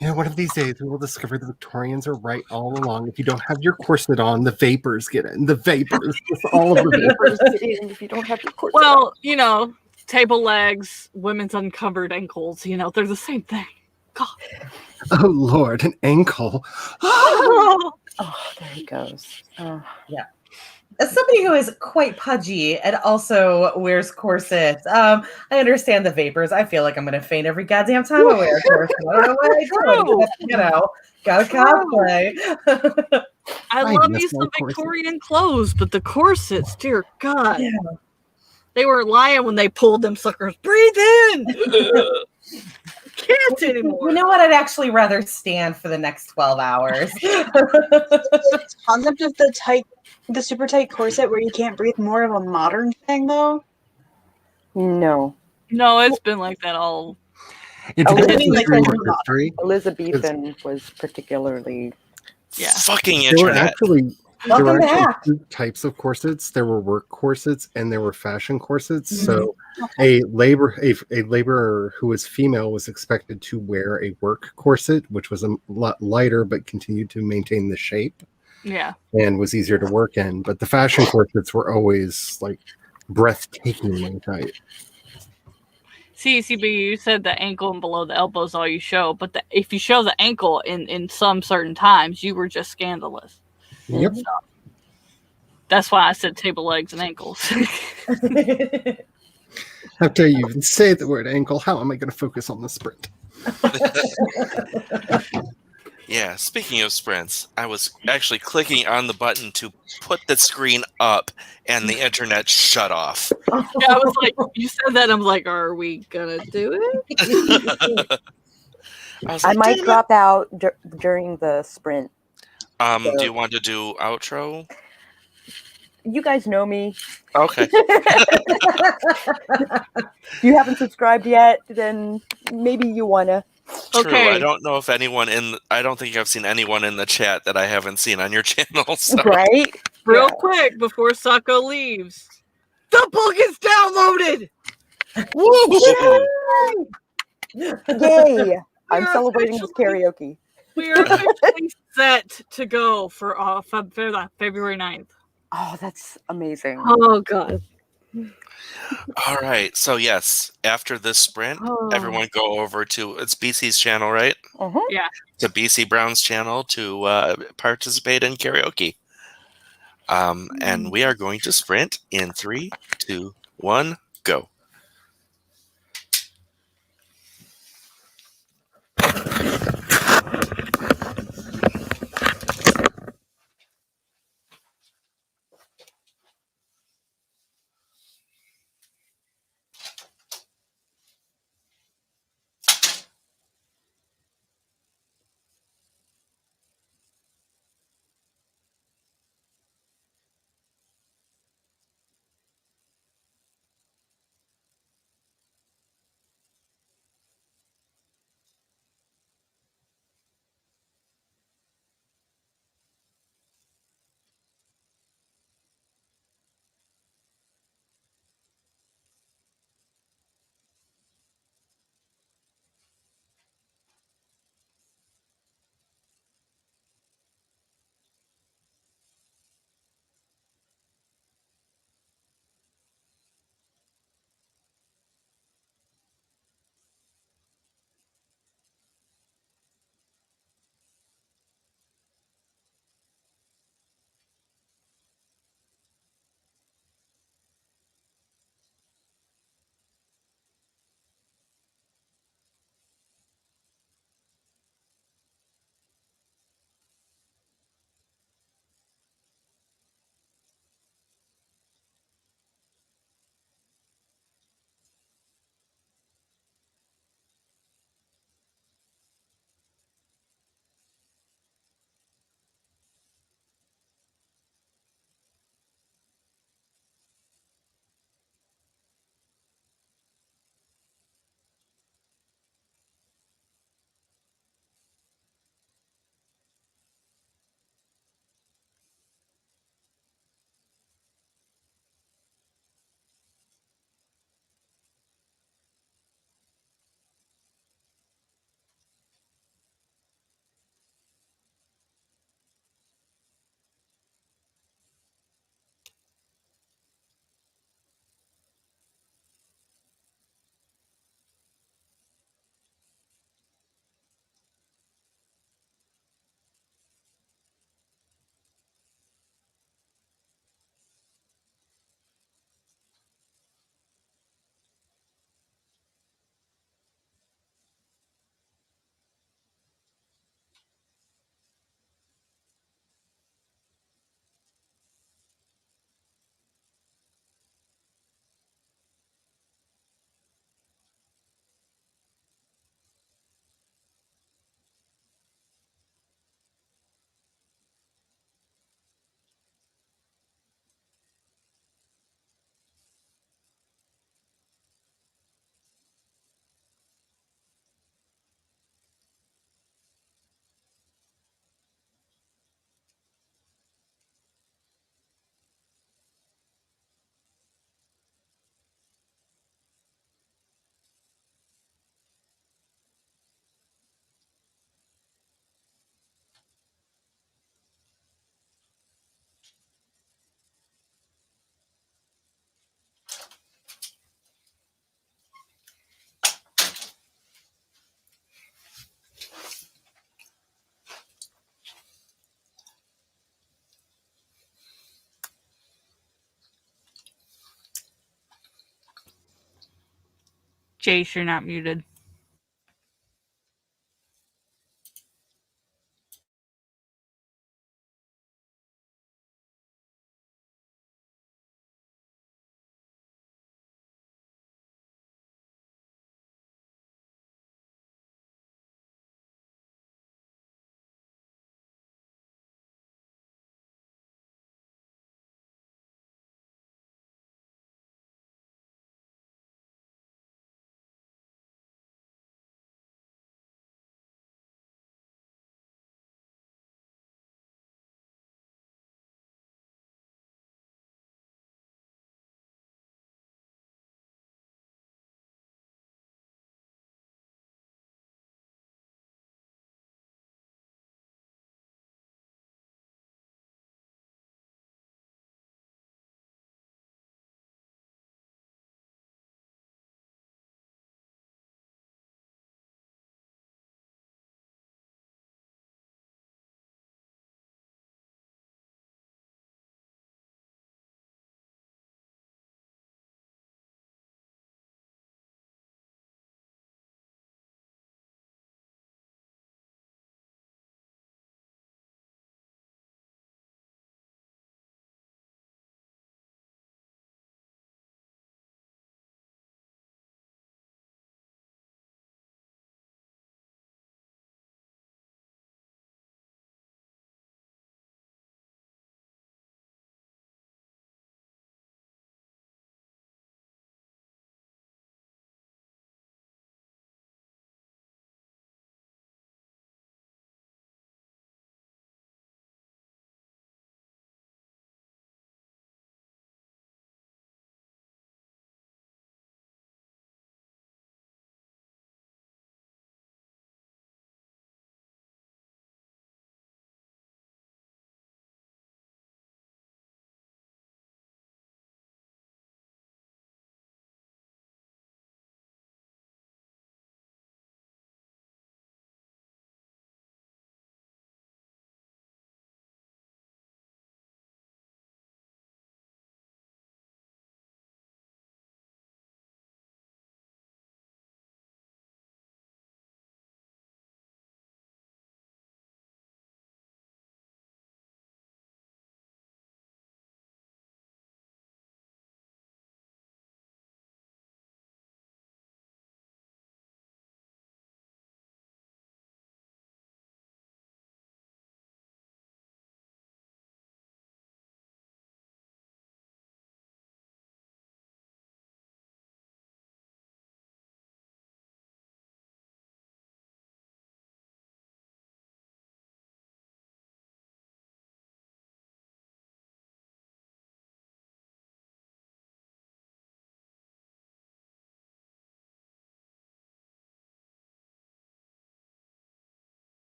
You know, one of these days we will discover the Victorians are right all along. If you don't have your corset on, the vapors get in. The vapors. Just all of the vapors Get in if you don't have your corset. Well, you know, table legs, women's uncovered ankles, you know, they're the same thing. God. Oh, Lord, an ankle. Oh, there he goes. Oh. Yeah. As somebody who is quite pudgy and also wears corsets, I understand the vapors. I feel like I'm going to faint every goddamn time I wear a corset. I don't know why I do it. You know, gotta cosplay. I love me some Victorian clothes, but the corsets, dear God. Yeah. They weren't lying when they pulled them suckers. Breathe in! Can't anymore. You know what? I'd actually rather stand for the next 12 hours. Concept of the super tight corset where you can't breathe, more of a modern thing, though. No. No, it's been like that all. It Oh, depends really? on Like the period that. of history. Elizabethan was particularly. Yeah. Fucking There were internet. actually Welcome back. two types of corsets. There were work corsets and there were fashion corsets. Mhm. So a laborer who was female was expected to wear a work corset, which was a lot lighter but continued to maintain the shape Yeah. and was easier to work in. But the fashion corsets were always like breathtakingly tight. See, but you said the ankle and below the elbow is all you show, but if you show the ankle in some certain times, you were just scandalous. Yep. That's why I said table legs and ankles. After you even say the word ankle, how am I going to focus on the sprint? Yeah, speaking of sprints, I was actually clicking on the button to put the screen up, and the internet shut off. Yeah, I was like, you said that, I'm like, are we gonna do it? I might drop out during the sprint. Do you want to do outro? You guys know me. Okay. If you haven't subscribed yet, then maybe you wanna. True. Okay. I don't know if anyone I don't think I've seen anyone in the chat that I haven't seen on your channel. So. Right? Real quick before Sako leaves, the book is downloaded. Yay! I'm are celebrating this karaoke. We are officially set to go for February 9th. Oh, that's amazing. Oh god. All right. So yes, after this sprint, Oh. everyone go over to it's BC's channel, right? Uh-huh. Yeah. To BC Brown's channel to participate in karaoke. And we are going to sprint in 3, 2, 1, go. Jace, you're not muted.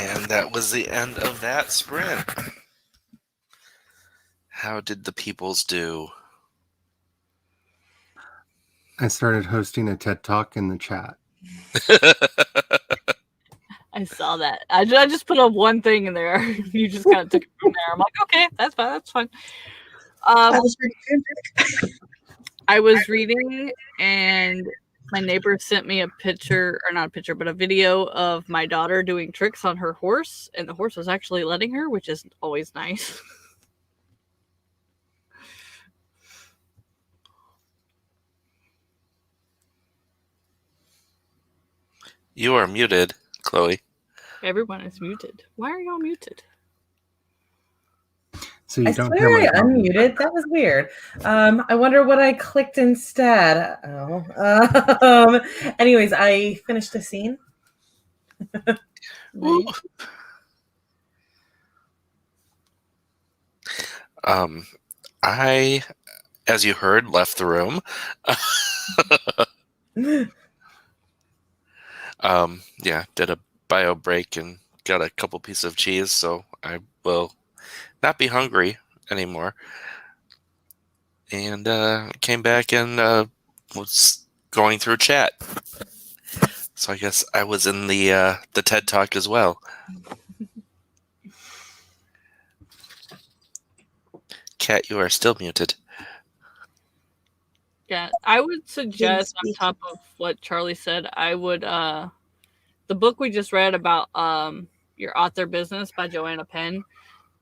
And that was the end of that sprint. How did the peoples do? I started hosting a TED Talk in the chat. I saw that. I just put up one thing in there. You just kind of took it from there. I'm like, okay, that's fine. That's fine. I was reading I was reading, and my neighbor sent me a picture, or not a picture, but a video of my daughter doing tricks on her horse, and the horse was actually letting her, which is always nice. You are muted, Chloe. Everyone is muted. Why are y'all muted? So you I don't swear hear I my unmuted. That was weird. I wonder what I clicked instead. Anyways, I finished a scene. Woo. I, as you heard, left the room. Yeah, did a bio break and got a couple pieces of cheese, so I will not be hungry anymore. And came back and was going through chat. So I guess I was in the TED Talk as well. Kat, you are still muted. Yeah, I would suggest on top of what Charlie said, I would the book we just read about your author business by Joanna Penn,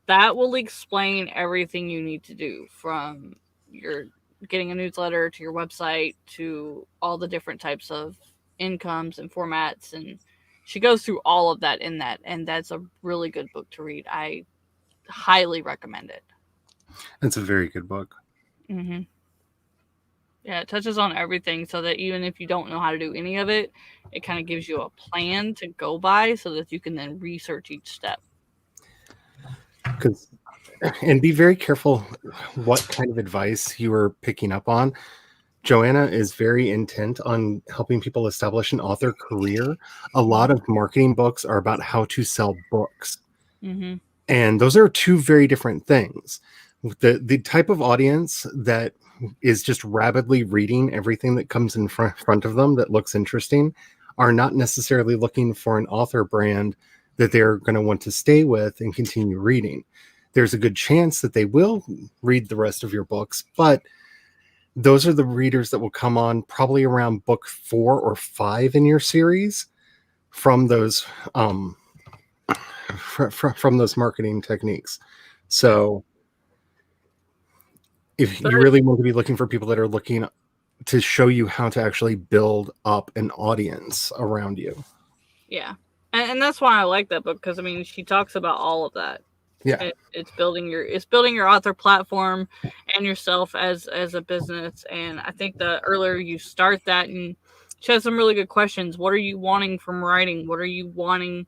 that will explain everything you need to do, from your getting a newsletter to your website to all the different types of incomes and formats, and she goes through all of that in that, and that's a really good book to read. I highly recommend it. It's a very good book. Mm-hmm. Yeah, it touches on everything, so that even if you don't know how to do any of it, it kind of gives you a plan to go by so that you can then research each step. And be very careful what kind of advice you are picking up on. Joanna is very intent on helping people establish an author career. A lot of marketing books are about how to sell books. Mm-hmm. And those are two very different things. The type of audience that is just rapidly reading everything that comes in front of them that looks interesting are not necessarily looking for an author brand that they're going to want to stay with and continue reading. There's a good chance that they will read the rest of your books, but those are the readers that will come on probably around book 4 or 5 in your series from those from those marketing techniques. So if you really want to be looking for people that are looking to show you how to actually build up an audience around you. Yeah. And that's why I like that book, because I mean, she talks about all of that. Yeah. It's building your author platform and yourself as a business. And I think the earlier you start that, and she has some really good questions. What are you wanting from writing? What are you wanting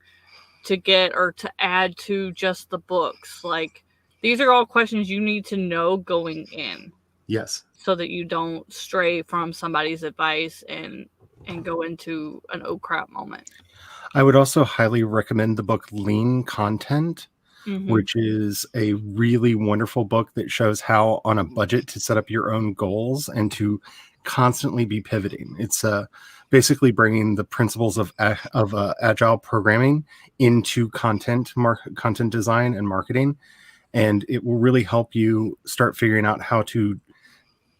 to get or to add to just the books? Like, these are all questions you need to know going in. Yes. So that you don't stray from somebody's advice and go into an oh crap moment. I would also highly recommend the book Lean Content, Mm-hmm. which is a really wonderful book that shows how on a budget to set up your own goals and to constantly be pivoting. It's basically bringing the principles of agile programming into content design and marketing. And it will really help you start figuring out how to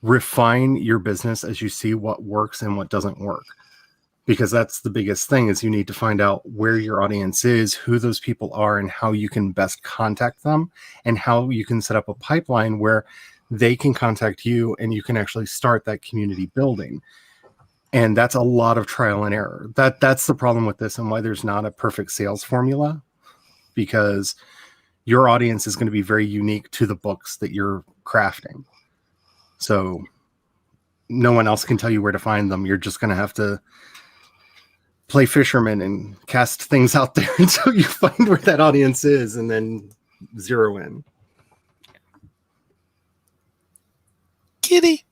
refine your business as you see what works and what doesn't work. Because that's the biggest thing, is you need to find out where your audience is, who those people are, and how you can best contact them, and how you can set up a pipeline where they can contact you and you can actually start that community building. And that's a lot of trial and error. That's the problem with this, and why there's not a perfect sales formula, because your audience is going to be very unique to the books that you're crafting. So no one else can tell you where to find them. You're just going to have to play fisherman and cast things out there until you find where that audience is, and then zero in. Kitty.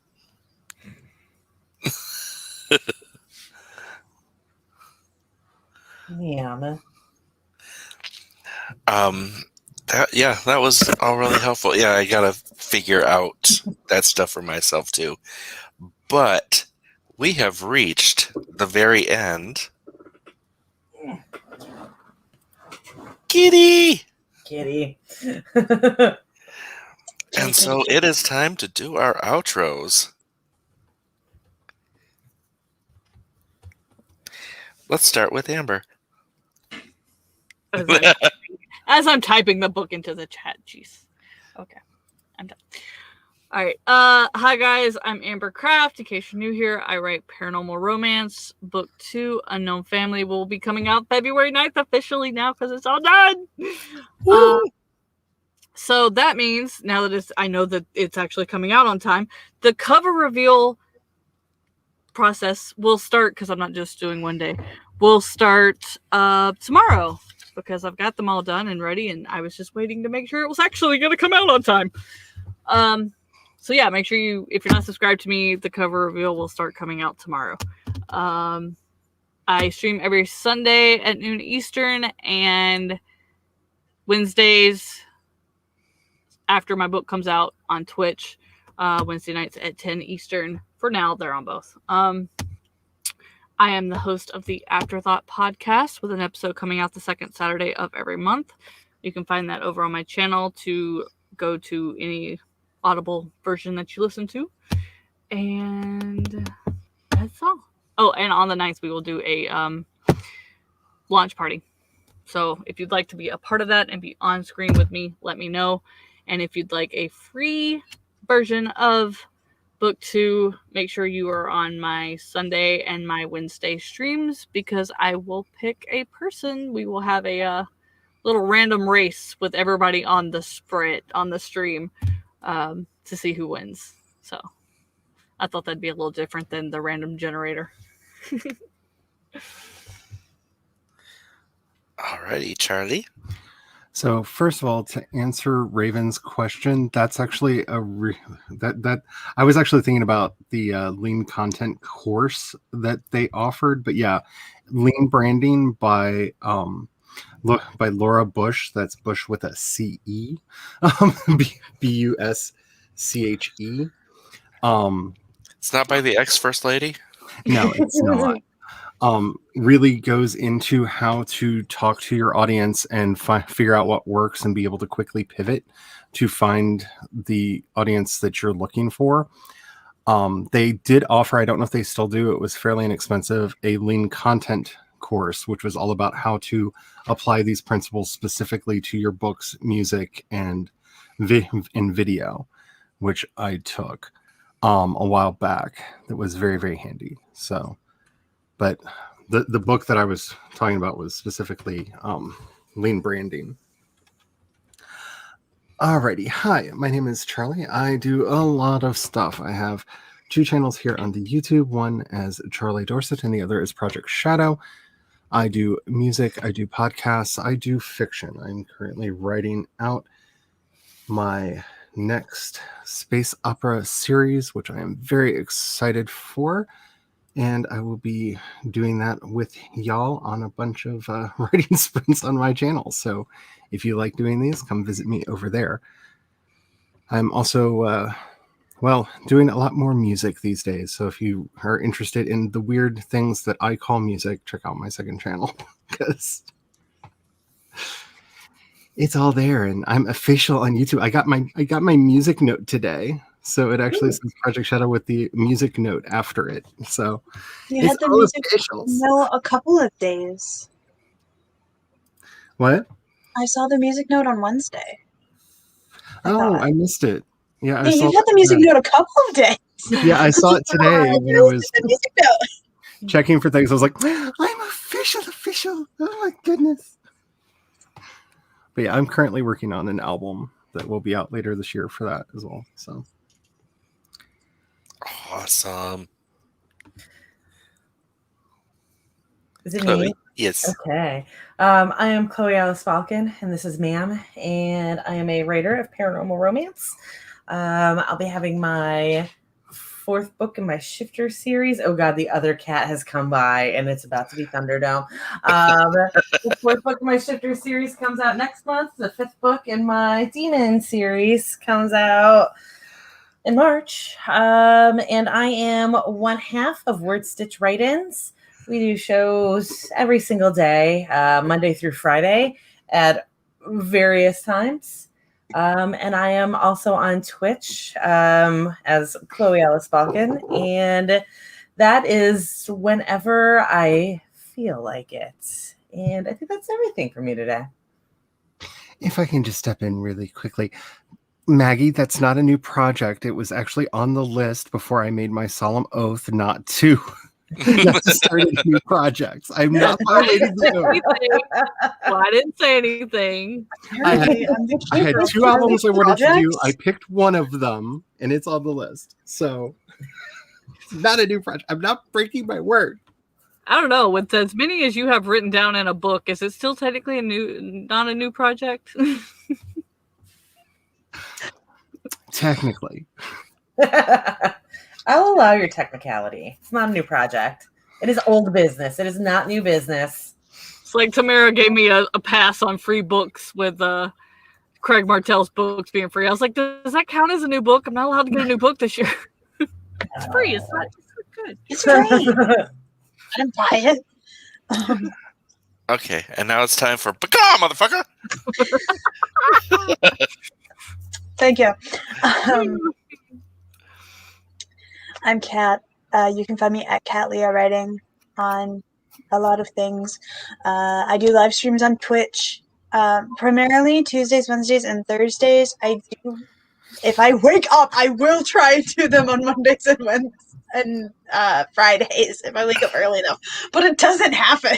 Yeah, man. That was all really helpful. Yeah, I gotta figure out that stuff for myself too. But we have reached the very end. Kitty! And so it is time to do our outros. Let's start with Amber. As I'm typing the book into the chat. Jeez. Okay. I'm done. All right. Hi guys, I'm Amber Craft. In case you're new here, I write paranormal romance. Book 2, Unknown Family, will be coming out February 9th officially now because it's all done. So that means now that I know that it's actually coming out on time, the cover reveal process will start, because I'm not just doing one day. Will start tomorrow, because I've got them all done and ready, and I was just waiting to make sure it was actually going to come out on time. So yeah, make sure if you're not subscribed to me, the cover reveal will start coming out tomorrow. I stream every Sunday at noon Eastern and Wednesdays after my book comes out on Twitch. Wednesday nights at 10 Eastern. For now, they're on both. I am the host of the Afterthought podcast, with an episode coming out the second Saturday of every month. You can find that over on my channel to go to any Audible version that you listen to. And that's all. Oh, and on the 9th, we will do a launch party. So if you'd like to be a part of that and be on screen with me, let me know. And if you'd like a free version of Book 2, make sure you are on my Sunday and my Wednesday streams, because I will pick a person. We will have a little random race with everybody on the stream to see who wins. So I thought that'd be a little different than the random generator. Alrighty, Charlie. So first of all, to answer Raven's question, that's actually that I was actually thinking about the lean content course that they offered, but yeah, lean branding by Laura Bush. That's Bush with a C-E, B-U-S-C-H-E. It's not by the ex-first lady? No, it's not. Really goes into how to talk to your audience and figure out what works and be able to quickly pivot to find the audience that you're looking for. They did offer, I don't know if they still do, it was fairly inexpensive, a lean content course, which was all about how to apply these principles specifically to your books, music, and video, which I took a while back. That was very, very handy. So, but the book that I was talking about was specifically lean branding. Alrighty, hi, my name is Charlie. I do a lot of stuff. I have 2 channels here on the YouTube, one as Charlie Dorset and the other is Project Shadow. I do music, I do podcasts, I do fiction. I'm currently writing out my next space opera series, which I am very excited for. And I will be doing that with y'all on a bunch of writing sprints on my channel. So if you like doing these, come visit me over there. I'm also, doing a lot more music these days. So if you are interested in the weird things that I call music, check out my second channel, because it's all there. And I'm official on YouTube. I got my music note today. So it actually says Project Shadow with the music note after it. So You had the music note a couple of days. What? I saw the music note on Wednesday. I missed it. Yeah, Yeah, you had the music note a couple of days. Yeah, I saw it today when I was the music note. checking for things. I was like, I'm official. Oh my goodness. But yeah, I'm currently working on an album that will be out later this year for that as well. So awesome. Is it Chloe? me? Yes. Okay. I am Chloe Alice Falcon, and this is Ma'am, and I am a writer of paranormal romance. I'll be having my fourth book in my Shifter series. Oh God, the other cat has come by, and it's about to be Thunderdome. The fourth book in my Shifter series comes out next month. The fifth book in my Demon series comes out in March. And I am one half of Word Stitch Write-Ins. We do shows every single day, Monday through Friday at various times. And I am also on Twitch as Chloe Alice Balkin. And that is whenever I feel like it. And I think that's everything for me today. If I can just step in really quickly. Maggie, that's not a new project. It was actually on the list before I made my solemn oath not to start any new projects. I'm not violating the oath. Well, I didn't say anything. I had 2 albums I wanted to do. I picked one of them, and it's on the list. So, it's not a new project. I'm not breaking my word. I don't know. With as many as you have written down in a book, is it still technically not a new project? Technically. I'll allow your technicality. It's not a new project. It is old business. It is not new business. It's like Tamara gave me a pass on free books with Craig Martell's books being free. I was like, does that count as a new book? I'm not allowed to get a new book this year. It's free. It's not good. It's free. I didn't buy it. Okay, and now it's time for Paka, motherfucker! Thank you. I'm Kat. You can find me at Kat Leah Writing on a lot of things. I do live streams on Twitch, primarily Tuesdays, Wednesdays, and Thursdays. If I wake up, I will try to do them on Mondays and Wednesdays and Fridays if I wake up early enough. But it doesn't happen.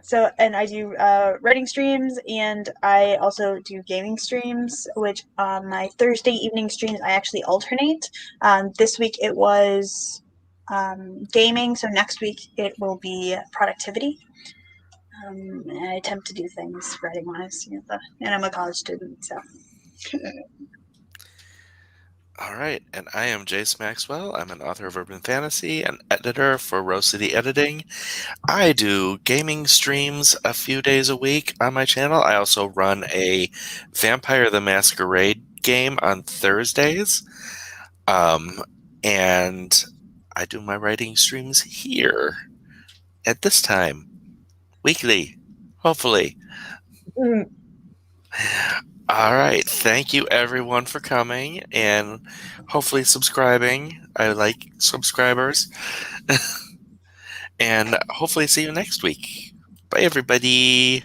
So, and I do writing streams, and I also do gaming streams, which on my Thursday evening streams, I actually alternate. This week it was gaming, so next week it will be productivity. And I attempt to do things writing-wise, and I'm a college student, so... All right, and I am Jace Maxwell. I'm an author of urban fantasy and editor for Rose City Editing. I do gaming streams a few days a week on my channel. I also run a Vampire the Masquerade game on Thursdays. And I do my writing streams here at this time, weekly, hopefully. All right. Thank you, everyone, for coming and hopefully subscribing. I like subscribers. And hopefully see you next week. Bye, everybody.